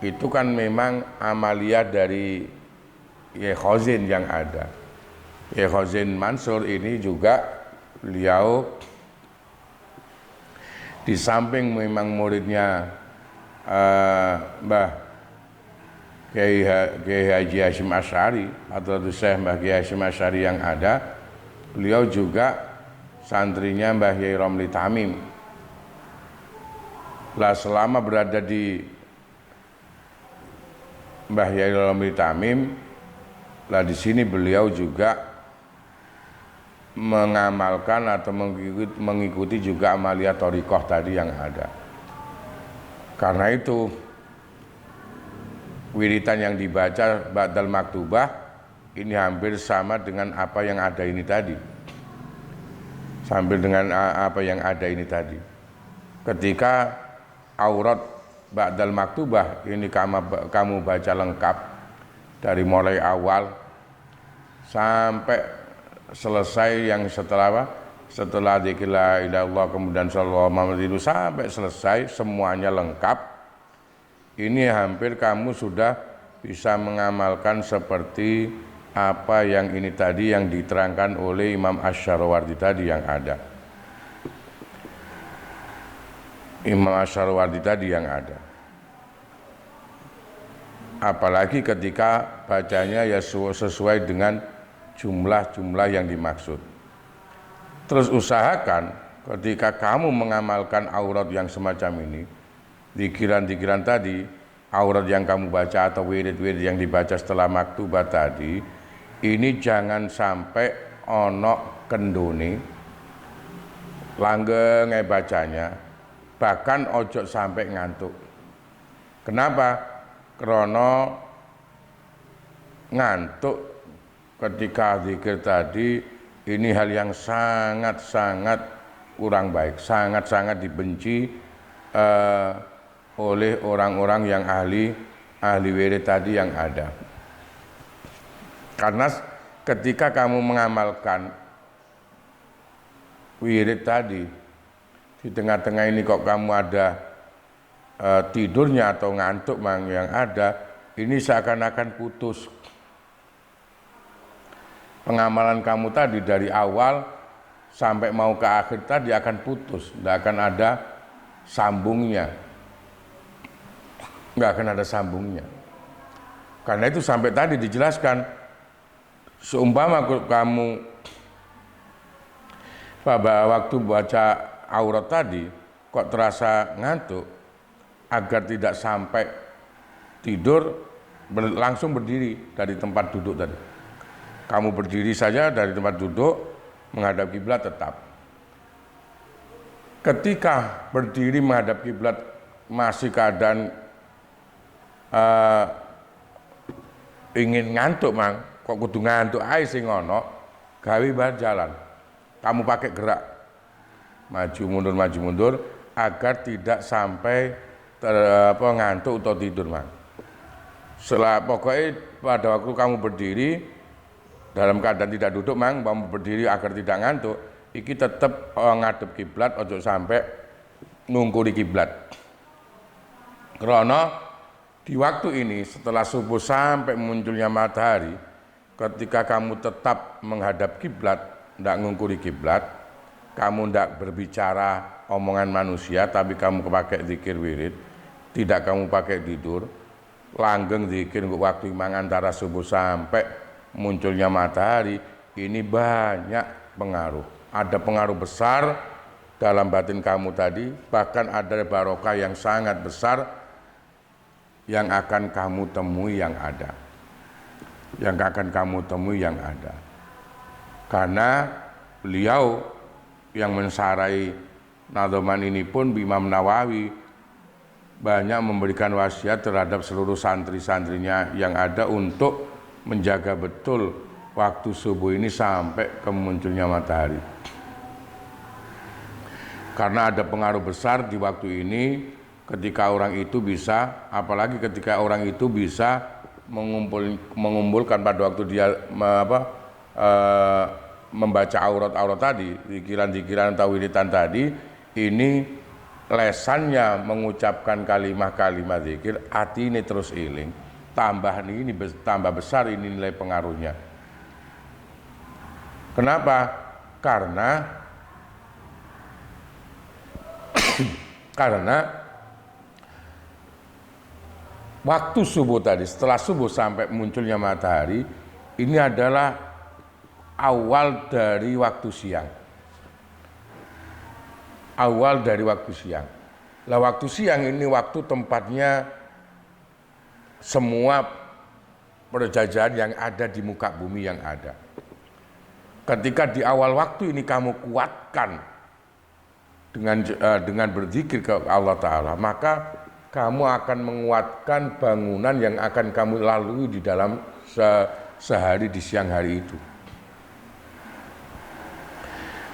itu kan memang amalia dari Yekhozin yang ada. Yekhozin Mansur ini juga beliau di samping memang muridnya Mbah Kiai Haji Hasyim Asy'ari atau Syekh Mbah Kiai Hasyim Asy'ari yang ada, beliau juga santrinya Mbah Yai Romli Tamim. Lah selama berada di Mbah Yai Romli Tamim, lah di sini beliau juga mengamalkan atau mengikuti juga amalia thariqah tadi yang ada. Karena itu wiritan yang dibaca ba'dal maktubah ini hampir sama dengan apa yang ada ini tadi. Sambil dengan apa yang ada ini tadi. Ketika aurat ba'dal maktubah ini kamu baca lengkap dari mulai awal sampai selesai yang setelah apa? Setelah dzikir la ilaha illallah kemudian sallallahu alaihi wasallam sampai selesai semuanya lengkap. Ini hampir kamu sudah bisa mengamalkan seperti apa yang ini tadi yang diterangkan oleh Imam Asy-Syarawardi tadi yang ada. Imam Asy-Syarawardi tadi yang ada. Apalagi ketika bacanya ya sesuai dengan jumlah-jumlah yang dimaksud. Terus usahakan ketika kamu mengamalkan aurat yang semacam ini, zikiran-zikiran tadi, aurat yang kamu baca atau wirid-wirid yang dibaca setelah maktubah tadi, ini jangan sampai ono kendone langgeng bacanya, bahkan ojo sampai ngantuk. Kenapa? Karena ngantuk ketika zikir tadi ini hal yang sangat-sangat kurang baik, sangat-sangat dibenci oleh orang-orang yang ahli wirid tadi yang ada. Karena ketika kamu mengamalkan wirid tadi, di tengah-tengah ini kok kamu ada tidurnya atau ngantuk yang ada, ini seakan-akan putus. Pengamalan kamu tadi dari awal sampai mau ke akhir tadi akan putus, tidak akan ada sambungnya, nggak akan ada sambungnya. Karena itu sampai tadi dijelaskan, seumpama kamu pada waktu baca aurat tadi kok terasa ngantuk, agar tidak sampai tidur langsung berdiri dari tempat duduk tadi. Kamu berdiri saja dari tempat duduk menghadap kiblat tetap. Ketika berdiri menghadap kiblat masih keadaan ingin ngantuk mang, kok kudu ngantuk ae sing ngono, gawe bar jalan. Kamu pakai gerak maju mundur agar tidak sampai ngantuk atau tidur mang. Setelah pokoknya pada waktu kamu berdiri dalam keadaan tidak duduk mang, kamu berdiri agar tidak ngantuk, iki tetap ngadep kiblat, ojo sampai ngungkuri kiblat. Karena di waktu ini setelah subuh sampai munculnya matahari, ketika kamu tetap menghadap kiblat, tidak ngungkuri kiblat, kamu tidak berbicara omongan manusia, tapi kamu pakai zikir wirid, tidak kamu pakai tidur, langgeng zikir waktu imang antara subuh sampai munculnya matahari, ini banyak pengaruh. Ada pengaruh besar dalam batin kamu tadi, bahkan ada barokah yang sangat besar yang akan kamu temui yang ada. Yang akan kamu temui yang ada. Karena beliau yang mensarai nadhoman ini pun Imam Nawawi banyak memberikan wasiat terhadap seluruh santri-santrinya yang ada untuk menjaga betul waktu subuh ini sampai ke munculnya matahari. Karena ada pengaruh besar di waktu ini ketika orang itu bisa, apalagi ketika orang itu bisa mengumpulkan pada waktu dia membaca aurat-aurat tadi, zikiran-zikiran atau wiritan tadi, ini lesannya mengucapkan kalimat-kalimat zikir, hati ini terus iling, tambah besar ini nilai pengaruhnya. Kenapa? Karena waktu subuh tadi, setelah subuh sampai munculnya matahari, ini adalah awal dari waktu siang. Awal dari waktu siang. Lah waktu siang ini waktu tempatnya semua perjajahan yang ada di muka bumi yang ada. Ketika di awal waktu ini kamu kuatkan dengan berzikir ke Allah Ta'ala, maka kamu akan menguatkan bangunan yang akan kamu lalui di dalam sehari di siang hari itu.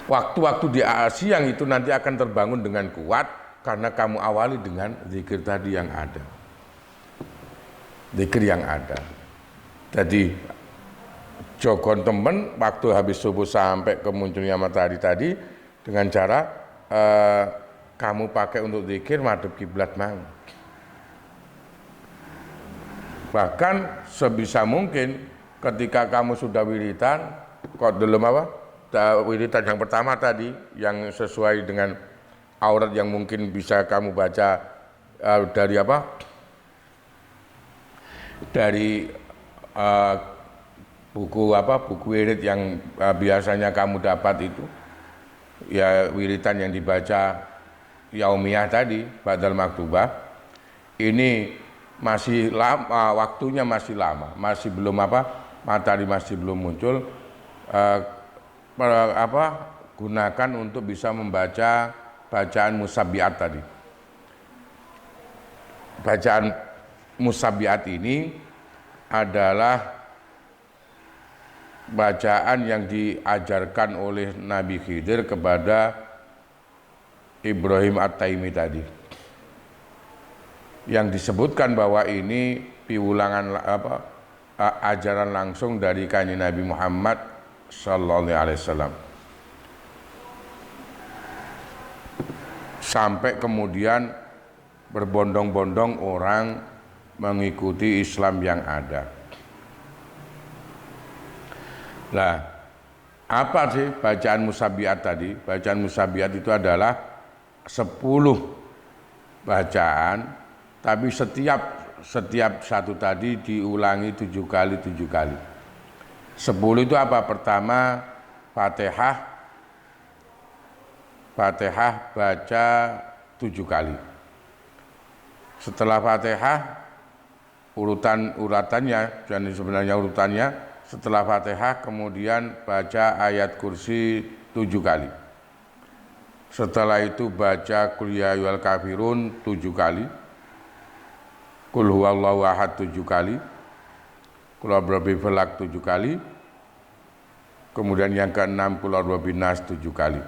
Waktu-waktu di siang itu nanti akan terbangun dengan kuat karena kamu awali dengan zikir tadi yang ada. Zikir yang ada. Jadi jogon temen waktu habis subuh sampai ke munculnya matahari tadi dengan cara kamu pakai untuk zikir madhep kiblat mau. Bahkan sebisa mungkin ketika kamu sudah wiritan, kok belum apa? Wiritan yang pertama tadi yang sesuai dengan aurat yang mungkin bisa kamu baca dari apa? Dari buku wirid yang biasanya kamu dapat itu, ya wiritan yang dibaca yaumiyah tadi, badal maktubah, ini masih lama, waktunya masih lama, masih belum matahari masih belum muncul. Gunakan untuk bisa membaca bacaan musabbihat tadi. Bacaan musabbihat ini adalah bacaan yang diajarkan oleh Nabi Khidir kepada Ibrahim At-Taimi tadi, yang disebutkan bahwa ini piulangan ajaran langsung dari kanjeng Nabi Muhammad sallallahu alaihi wasallam. Sampai kemudian berbondong-bondong orang mengikuti Islam yang ada. Nah, apa sih bacaan musabbihat tadi? Bacaan musabbihat itu adalah 10 bacaan, tapi setiap satu tadi diulangi 7 kali 7 kali. 10 itu apa? Pertama Fatihah baca 7 kali. Setelah Fatihah urutannya, dan sebenarnya urutannya setelah Fatihah kemudian baca ayat kursi 7 kali. Setelah itu baca Qul ya ayyuhal kafirun 7 kali. Qul huwallahu ahad 7 kali. Qul a'udzu falak 7 kali. Kemudian yang ke-6 Qul a'udzu binnas 7 kali.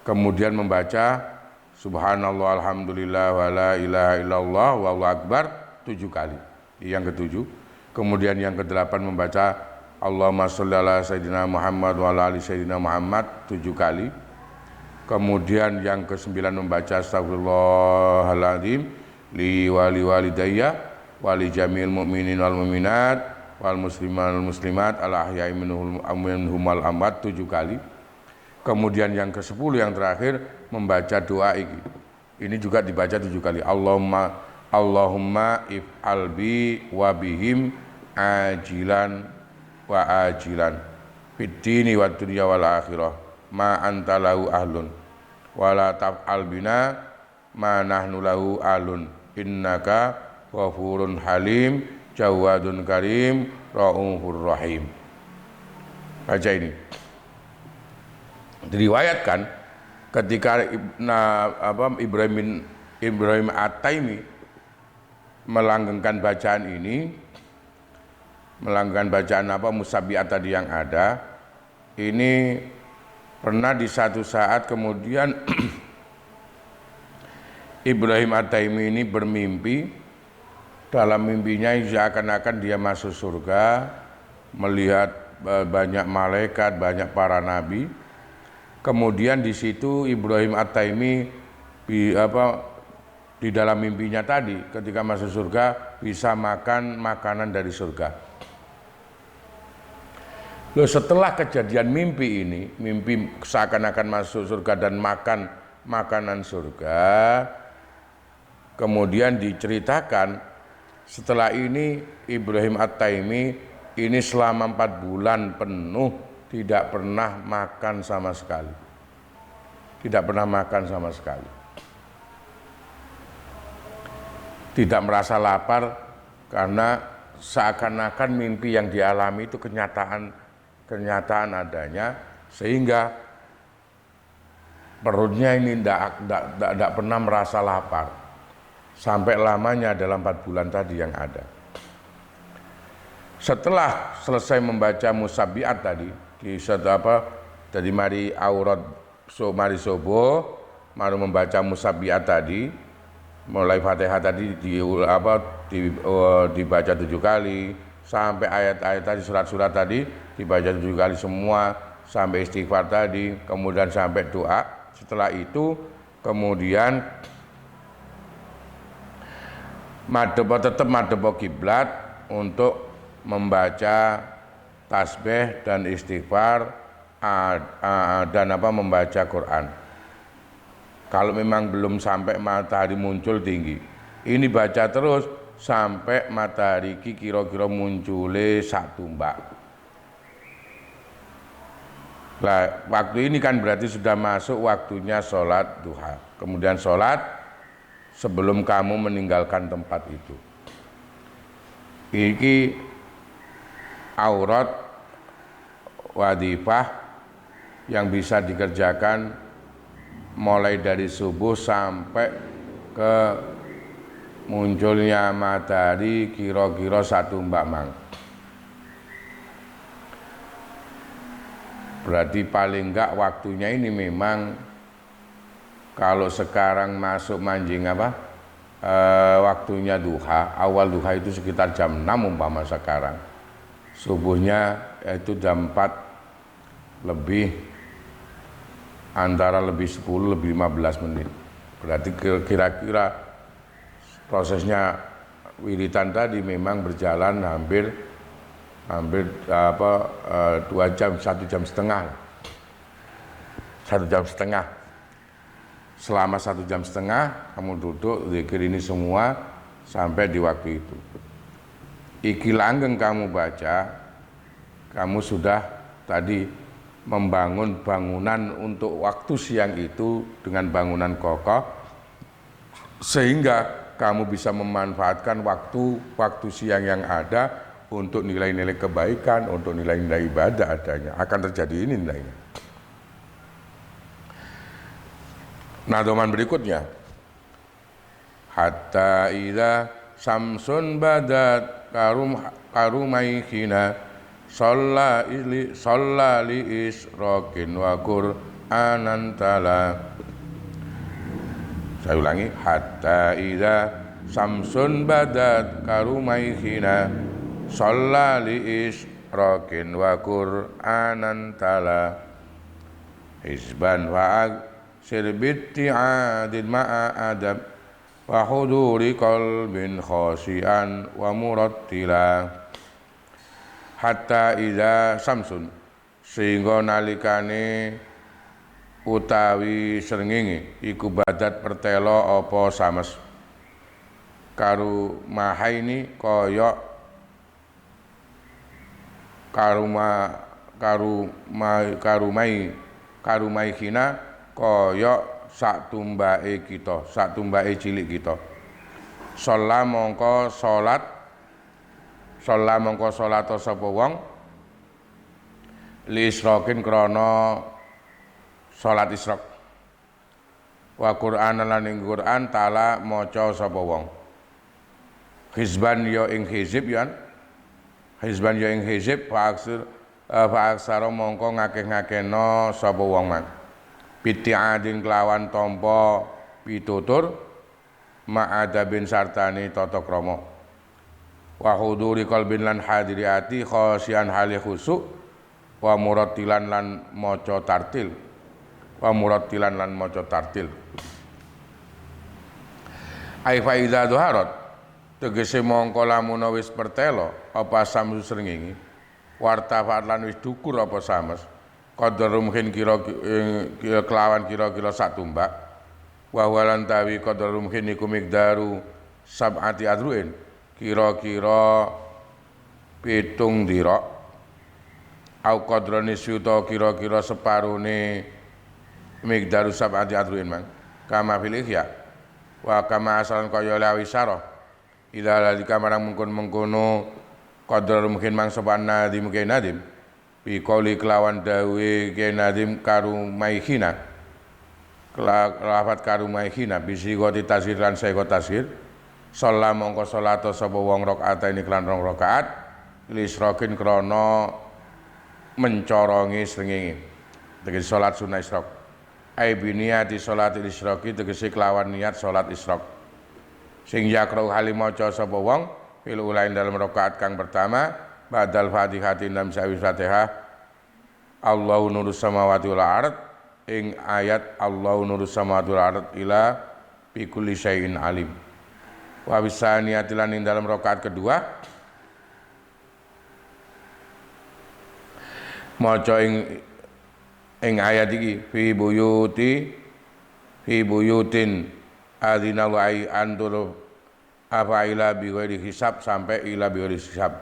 Kemudian membaca Subhanallah alhamdulillah wa la ilaha illallah wallahu akbar 7 kali. Yang ke-7. Kemudian yang ke-8 membaca Allahumma sholli ala sayyidina Muhammad wa ala ali sayyidina Muhammad 7 kali. Kemudian yang ke-9 membaca astagfirullahaladzim li wali walidayya wali jamil mu'minin wal mu'minat wal musliman wal muslimat ala ahya'i minhum wal amwat 7 kali. Kemudian yang ke-10 yang terakhir membaca doa ini. Ini juga dibaca 7 kali. Allahumma if'al bi wa bihim ajilan wa ajilan fid dini wad dunya wal akhirah ma anta lahu ahlun wala taf'al bina ma nahnu lahu ahlun innaka ghafurun halim jawadun karim raufur rahim. Baca ini. Diriwayatkan ketika Ibrahim At-Taimi melanggengkan bacaan ini, melanggengkan bacaan musabbihat tadi yang ada, ini pernah di satu saat kemudian Ibrahim At-Taimi ini bermimpi. Dalam mimpinya seakan-akan dia masuk surga, melihat banyak malaikat, banyak para nabi. Kemudian di situ Ibrahim At-Taimi di dalam mimpinya tadi ketika masuk surga bisa makan makanan dari surga. Loh, setelah kejadian mimpi ini, mimpi seakan-akan masuk surga dan makan makanan surga, kemudian diceritakan setelah ini Ibrahim At-Taimi ini selama 4 bulan penuh tidak pernah makan sama sekali. Tidak pernah makan sama sekali. Tidak merasa lapar karena seakan-akan mimpi yang dialami itu kenyataan adanya, sehingga perutnya ini tidak pernah merasa lapar sampai lamanya dalam 4 bulan tadi yang ada. Setelah selesai membaca musabiat tadi dari mari aurat mari sobo baru membaca musabiat tadi, mulai Fatihah tadi dibaca 7 kali sampai ayat-ayat tadi, surat-surat tadi dibaca 7 kali semua sampai istighfar tadi, kemudian sampai doa. Setelah itu kemudian tetap madhep kiblat untuk membaca tasbih dan istighfar dan membaca Quran. Kalau memang belum sampai matahari muncul tinggi, ini baca terus sampai matahari kira-kira muncule 1 mbak. Nah, waktu ini kan berarti sudah masuk waktunya sholat duha. Kemudian sholat sebelum kamu meninggalkan tempat itu. Ini aurat wadifah yang bisa dikerjakan mulai dari subuh sampai ke munculnya matahari kira-kira 1 mbak mang. Berarti paling enggak waktunya ini memang kalau sekarang masuk manjing waktunya duha, awal duha itu sekitar jam 6 umpama sekarang. Subuhnya itu jam 4 lebih, antara lebih 10 lebih 15 menit. Berarti kira-kira prosesnya wiritan tadi memang berjalan hampir 2 jam, 1 jam setengah. 1 jam setengah. Selama 1 jam setengah kamu duduk zikir ini semua sampai di waktu itu. Iki langgeng kamu baca, kamu sudah tadi membangun bangunan untuk waktu siang itu dengan bangunan kokoh, sehingga kamu bisa memanfaatkan waktu siang yang ada untuk nilai-nilai kebaikan, untuk nilai-nilai ibadah adanya. Akan terjadi ini nilainya. Nah, doman berikutnya, hatta idza samsun badat karumaihina shalla li isrokin wa qur'anan tala. Saya ulangi, hatta idza samsun badat karumaihina shalla li isrokin wa qur'anan tala hisban wa sirbiti adil ma'a adab wa huduri qalbin khasian wa murattila. Hatta idza samsun, sehingga nalikane utawi srengenge iku badat pertelo apa sames karu mahaini kaya karumai hina kaya sak tumbake cilik kita. Sholat mongko salata sapa wong li isrokin krana salat isrok. Wa Qur'an lan ing Qur'an tala maca sapa wong. Hizban ya ing hizib fa aksara mongko ngakeh-ngakehna sapa wong man. Biti'adin kelawan tampa pitutur ma'adabin sartani tata krama. Wa huduri qalbin lan hadiri ati khosian hali khusuk wa murattilan lan maca tartil wa murattilan lan maca tartil ai fa iza dhaharat tegese mongko lamun wis pertelo apa samsu srengenge wartafaat lan wis dukur apa sames qadar mungkin kira kelawan kira-kira sak tumbak wa walan tawi qadar mungkin iku miqdaru sab'ati adruin kira-kira 7 dira au qadrani syuta kira-kira separone miqdaru sab'ati adruin mang kama fil ihya wa kama asalan kaya lawi syarah ila lalika marang mengkono qadar mungkin mang sabana di mungkin nadim bi qauli kelawan dawe ke nadim karumaihina kelafat karumaihina bisi goti tasir lan saiko tasir sholat mongko sholato sapa wong rakaat ini kelan 2 rakaat lisrokin krana mencorongi srengenge tegese salat sunah isyraq ai biniyati salat isyraqi tegese kelawan niat salat isyraq sing yakrau halimaca sapa wong fil ulain dalam rakaat kang pertama badal fatihati nam sawis fatihah Allahu nurus samawati wal ard ing ayat Allahu nurus samawati wal ard ila bi kulli syai'in alim wa bisaniyati lan ing dalam rakaat kedua maca ing ayat iki fi buyutin adzinallahu ay antur apa ila bi ghairi hisab sampai ila bi ghairi hisab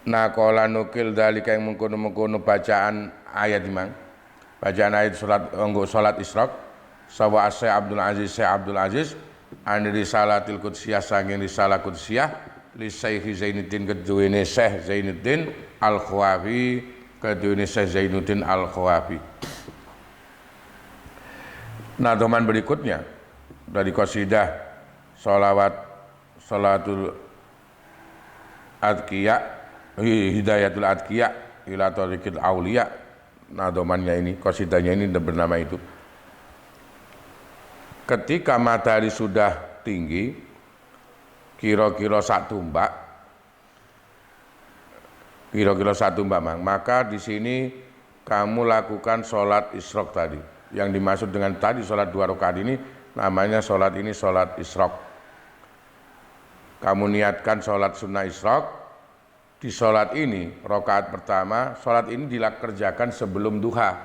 naqala nukil dalika yang mengkono-mengkono bacaan ayat imang bacaan ayat salat Isra sawa Syekh Abdul Aziz an risalatil qudsiyah sanging risalah qudsiyah li Syekh Zainuddin keduwene Syekh Zainuddin Al-Khawafi keduwene Syekh Zainuddin Al-Khawafi. Nah, teman berikutnya dari qasidah salatul adqiya hidayatul adqiya ila tariqil auliya. Nah, domannya ini qasidahnya ini bernama itu. Ketika matahari sudah tinggi kira-kira 1 tumbak maka di sini kamu lakukan sholat isyraq tadi. Yang dimaksud dengan tadi sholat 2 rakaat ini namanya sholat ini sholat isyraq. Kamu niatkan sholat sunnah isyraq. Di sholat ini rakaat pertama, sholat ini dikerjakan sebelum duha.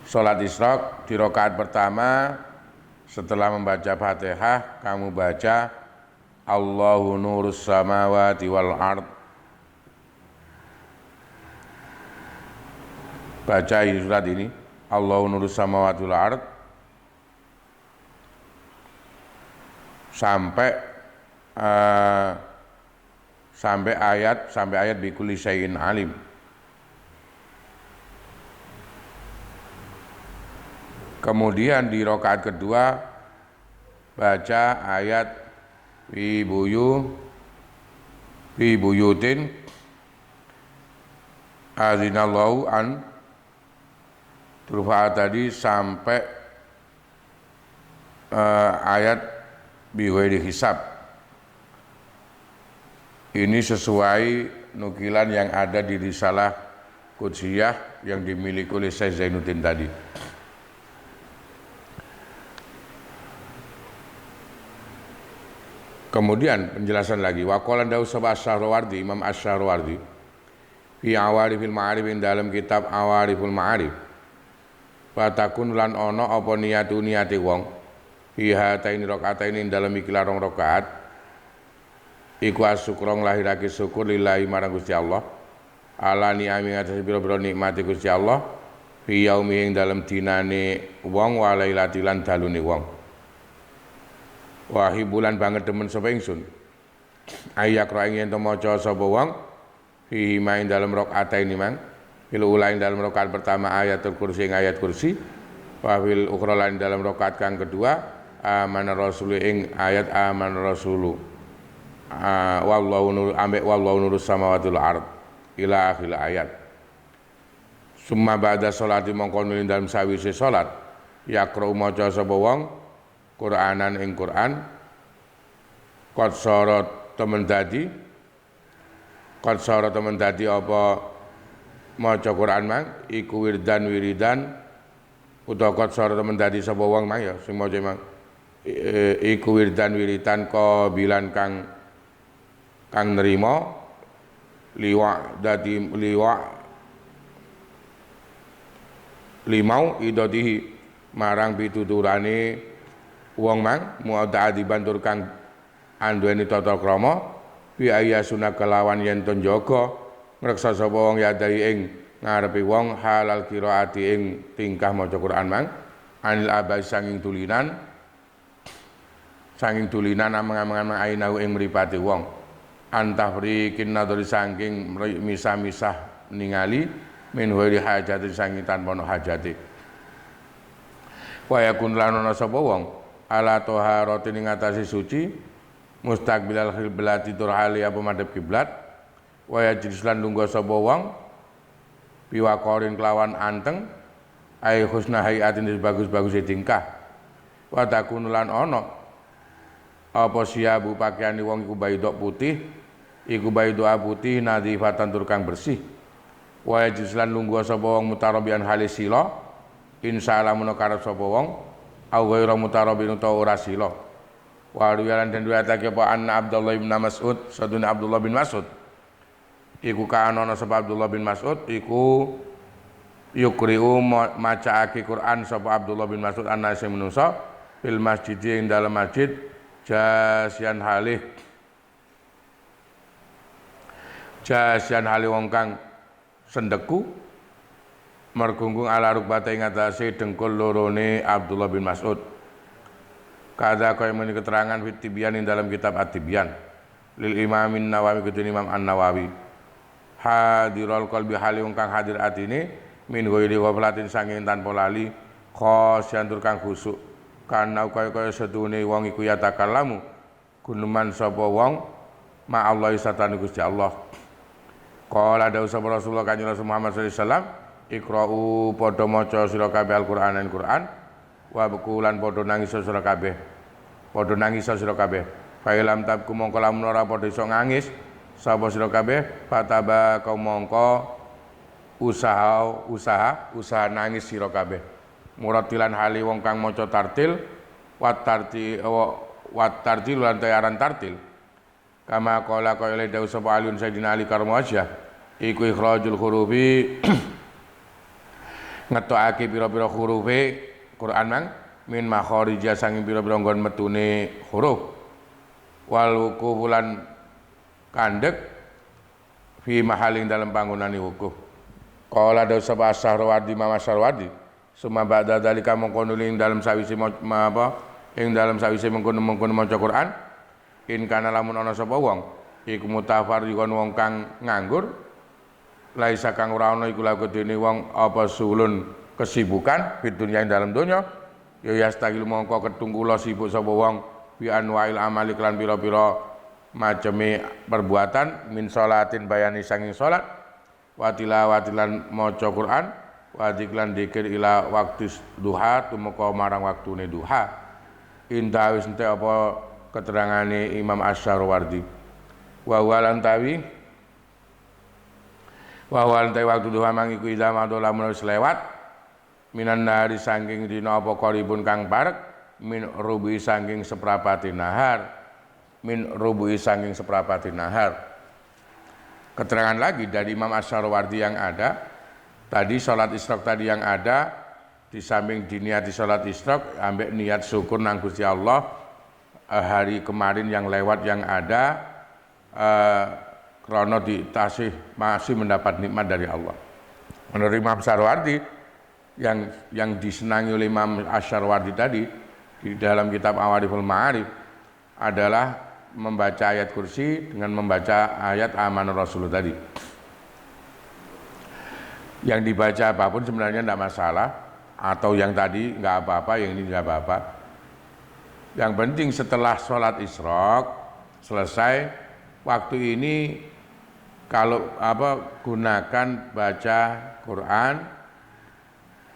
Sholat isyraq di rakaat pertama setelah membaca Fatihah kamu baca Allahu nurus samawati wal ard. Baca ini surat ini Allahu nurus samawati wal ard sampai ayat bi kulli syai'in alim. Kemudian di rakaat kedua baca ayat fi buyutin azinallahu an turfa'a tadi sampai ayat bi ghairi hisab. Ini sesuai nukilan yang ada di risalah qudsiyah yang dimiliki oleh Syekh Zainuddin tadi. Kemudian penjelasan lagi waqala dawu sapa Asy-Syahrawardi Imam Asy-Syahrawardi fi Awarifil Ma'arif dalam kitab Awariful Ma'arif fatakun lan ana apa niate wong fi hataini rakaataini dalam ikilah 2 rakaat iku asyukrong lahirake syukur lillahi marang Gusti Allah ala ni'ami atas pira-pira nikmate Gusti Allah fi yaumi ing dalam dinane wong wa lailati lan dalune wong. Wahai bulan banget demen sapa ingsun ayak ra ing yen maca sapa wong fi main dalam rakaat ini mang fil ula ing dalam rakaat pertama ayatul kursi ing ayat kursi wa fil ukhra lain dalam rakaat kang kedua amana rasul ing ayat amana rasulu wallahu nur ambek wallahu nurus samawati wal ard ila akhir ayat. Summa ba'da sholati mongko nuli dalam sawise salat yaqra maca sapa wong Qur'anan ing Qur'an qad sorot temen dadi qad sara temen dadi apa maca Quran mang iku wiridan utawa qad sara temen dadi sapa wong mang ya sing maca mang iku wiridan bilan kang nerima limau idatihi marang pituturane wong mang muada dibantur kang anduweni tata krama bi ayasuna kelawan yen to njaga ngreksa sapa wong yadai ing ngarepe wong halal qiraati ing tingkah maca Quran mang anil abai sanging tulinan amang-amangan ainau ing mripate wong antafrikin nadori sangking misah-misah ningali min huiri hajati sangking tanpa no hajati wa yakun lanana sapa wong ala taharati ing atase suci mustaqbilal qiblati tur hali apa madhep kiblat wa yajlis lan lungguh sapa wong biwaqorin kelawan anteng ai husna hayatin bagus-bagus tingkah wa takun lan ana apa siabu pakaiane wong iku baidok putih nadhifatan tur kang bersih wa yajlan lungguh sapa wong mutarabian halis sila insyaallah menawa karep sapa wong au ghairu mutarabin utawa ora sila wa riwayan den riwayatake apa anna Abdullah bin Mas'ud saduna Abdullah bin Mas'ud iku kaana sapa Abdullah bin Mas'ud iku yukri'u macaake Quran sapa Abdullah bin Mas'ud ana sing menungso fil masjid ing dalam masjid jasian halih wong kang sendeku mergunggung ala rukbate ing atase dengkul lorone Abdullah bin Mas'ud kada kaya meni keterangan fit tibyan ing dalam kitab at-tibyan lil imamin Nawawi kedene Imam An-Nawawi hadirul qalbi hali wong kang hadir atine min ghairi ghaflatin sanging tanpa lali khosyan tur kang khusuk kana kaya sedune wong iku ya takallamu guneman sapa wong ma Allah satane Gusti Allah qala dawu sapa Rasulullah kanjeng Rasul Muhammad sallallahu alaihi wasallam iqra'u padha maca sira kabeh Al-Qur'an wa bekulan padha nangis sira kabeh fa ilam tabku mongko lamun ora padha iso nangis sapa sira kabeh fataba kaum mongko usaha nangis sira kabeh muratilan hali wong kang maca tartil wat tartil lan tayaran tartil kama qala qala dawu sapa aliun sayyidina Ali karmasyah iku ikhrajul hurufi ngetokake pira-pira hurufe Quran mang min makharija sanging pira-pira nggon metune huruf wal wuqulan kandhek fi mahaling dalam panggonane wukuf qala dawu sapa Asy-Syahrawardi Imam Asy-Syahrawardi summa ba'da dzalika mongko nuli ing dalem sawise mengkono maca Quran in kana lamun ana sapa wong iku mutafarriqon wong kang nganggur laisa kang ora ana iku lagu dene wong apa sulun kesibukan di dunia ing dalam donya ya yastagil mongko ketungkula sibuk sapa wong bi anwail amali kelan pira-pira maceme perbuatan min salatin bayani sanging salat wa tilawatilan maca Quran wa dziklan dzikir ila waktu duha tumeka marang waktune duha indah wis ente apa keterangane Imam Asy-Syahrawardi wa walantawi waktu duha mang iku ida madola mun wis lewat minan nahari saking dina apa qaribun kang parek min rubi saking seprapati nahar keterangan lagi dari Imam Asy-Syahrawardi yang ada tadi salat isyraq tadi yang ada di samping diniati salat isyraq ambek niat syukur nang Gusti Allah hari kemarin yang lewat yang ada karena masih mendapat nikmat dari Allah. Menurut Imam Asy-Syahrawardi yang disenangi oleh Imam Asy-Syahrawardi tadi di dalam kitab Awariful Ma'arif adalah membaca ayat kursi dengan membaca ayat amanur rasul tadi. Yang dibaca apapun sebenarnya tidak masalah, atau yang tadi nggak apa-apa, yang ini nggak apa-apa. Yang penting setelah sholat isyraq selesai, waktu ini kalau gunakan baca Quran,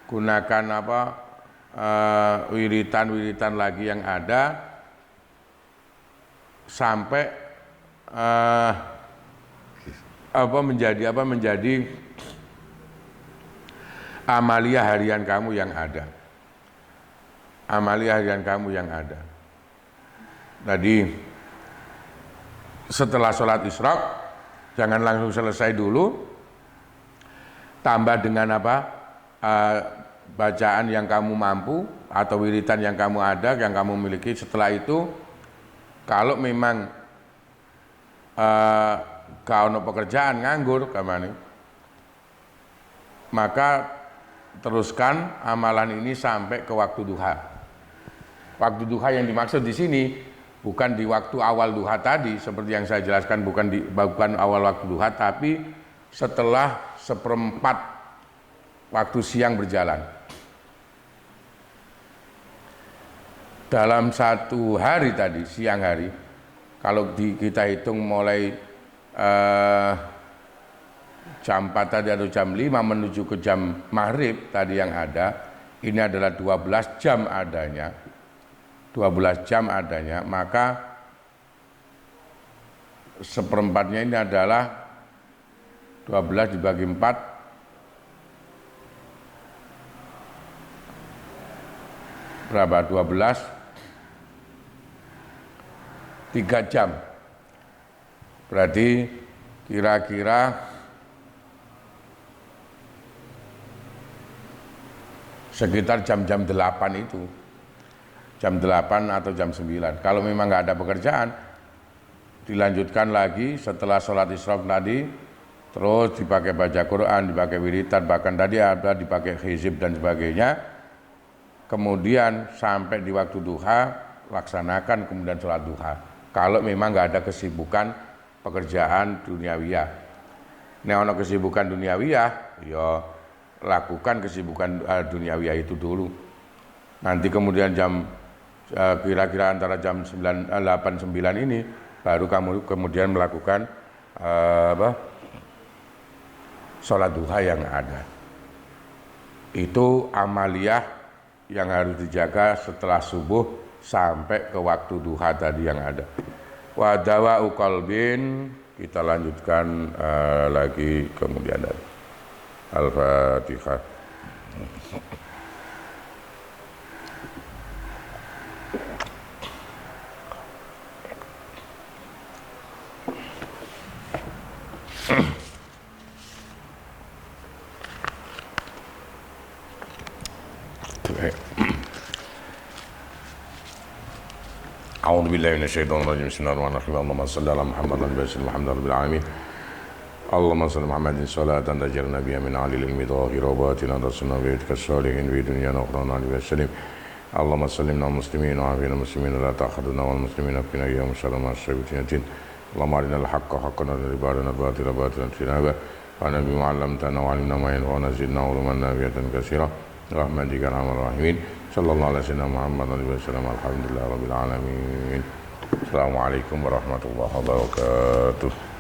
gunakan wiritan lagi yang ada sampai menjadi amalia harian kamu yang ada. Amalia harian kamu yang ada. Tadi setelah sholat isyraq, jangan langsung selesai dulu, tambah dengan bacaan yang kamu mampu atau wiritan yang kamu ada, yang kamu miliki. Setelah itu, kalau memang gak ono pekerjaan, nganggur kamane, maka teruskan amalan ini sampai ke waktu duha. Waktu duha yang dimaksud di sini bukan di waktu awal duha tadi, seperti yang saya jelaskan, bukan awal waktu duha, tapi setelah seperempat waktu siang berjalan. Dalam satu hari tadi, siang hari, kalau kita hitung mulai jam 4 tadi atau jam 5 menuju ke jam maghrib tadi yang ada, ini adalah 12 jam adanya. 12 jam adanya, maka seperempatnya ini adalah 12 dibagi 4, berapa? 12, 3 jam. Berarti kira-kira sekitar jam-jam 8 itu. Jam 8 atau jam 9. Kalau memang nggak ada pekerjaan, dilanjutkan lagi setelah sholat isyraq tadi, terus dipakai baca Quran, dipakai wiritan, bahkan tadi ada dipakai hizib dan sebagainya. Kemudian sampai di waktu duha, laksanakan kemudian sholat duha. Kalau memang nggak ada kesibukan pekerjaan duniawiyah. Nek ono kesibukan duniawiyah, ya lakukan kesibukan duniawiyah itu dulu. Nanti kemudian jam kira-kira antara jam 8-9 ini baru kamu kemudian melakukan sholat duha yang ada. Itu amaliyah yang harus dijaga setelah subuh sampai ke waktu duha tadi yang ada. Wa dawa'u qalbin, kita lanjutkan lagi kemudian dari Al-Fatihah. أعوذ بالله من الشيطان الرجيم بسم الله الرحمن الرحيم اللهم صل على محمد وسلم محمد رب العالمين اللهم صل على محمد صلاة تجعلنا بها من أعلى العلم ظاهرا وباطنا تصلنا بيتك الصالحين في دنيانا وأخرانا عليه وسلم اللهم سلمنا المسلمين وعافنا المسلمين لا تأخذنا والمسلمين فينا يا شر ما الشياطين اللهم أرنا الحق حقا وارنا الباطل باطلا اجتنابه وأنا بما علمتنا وعلمنا ما ينفعنا زدنا علما نافعة كثيرا برحمتك يا أرحم الراحمين صلى الله على سيدنا محمد وسلم الحمد لله رب العالمين السلام عليكم ورحمة الله وبركاته.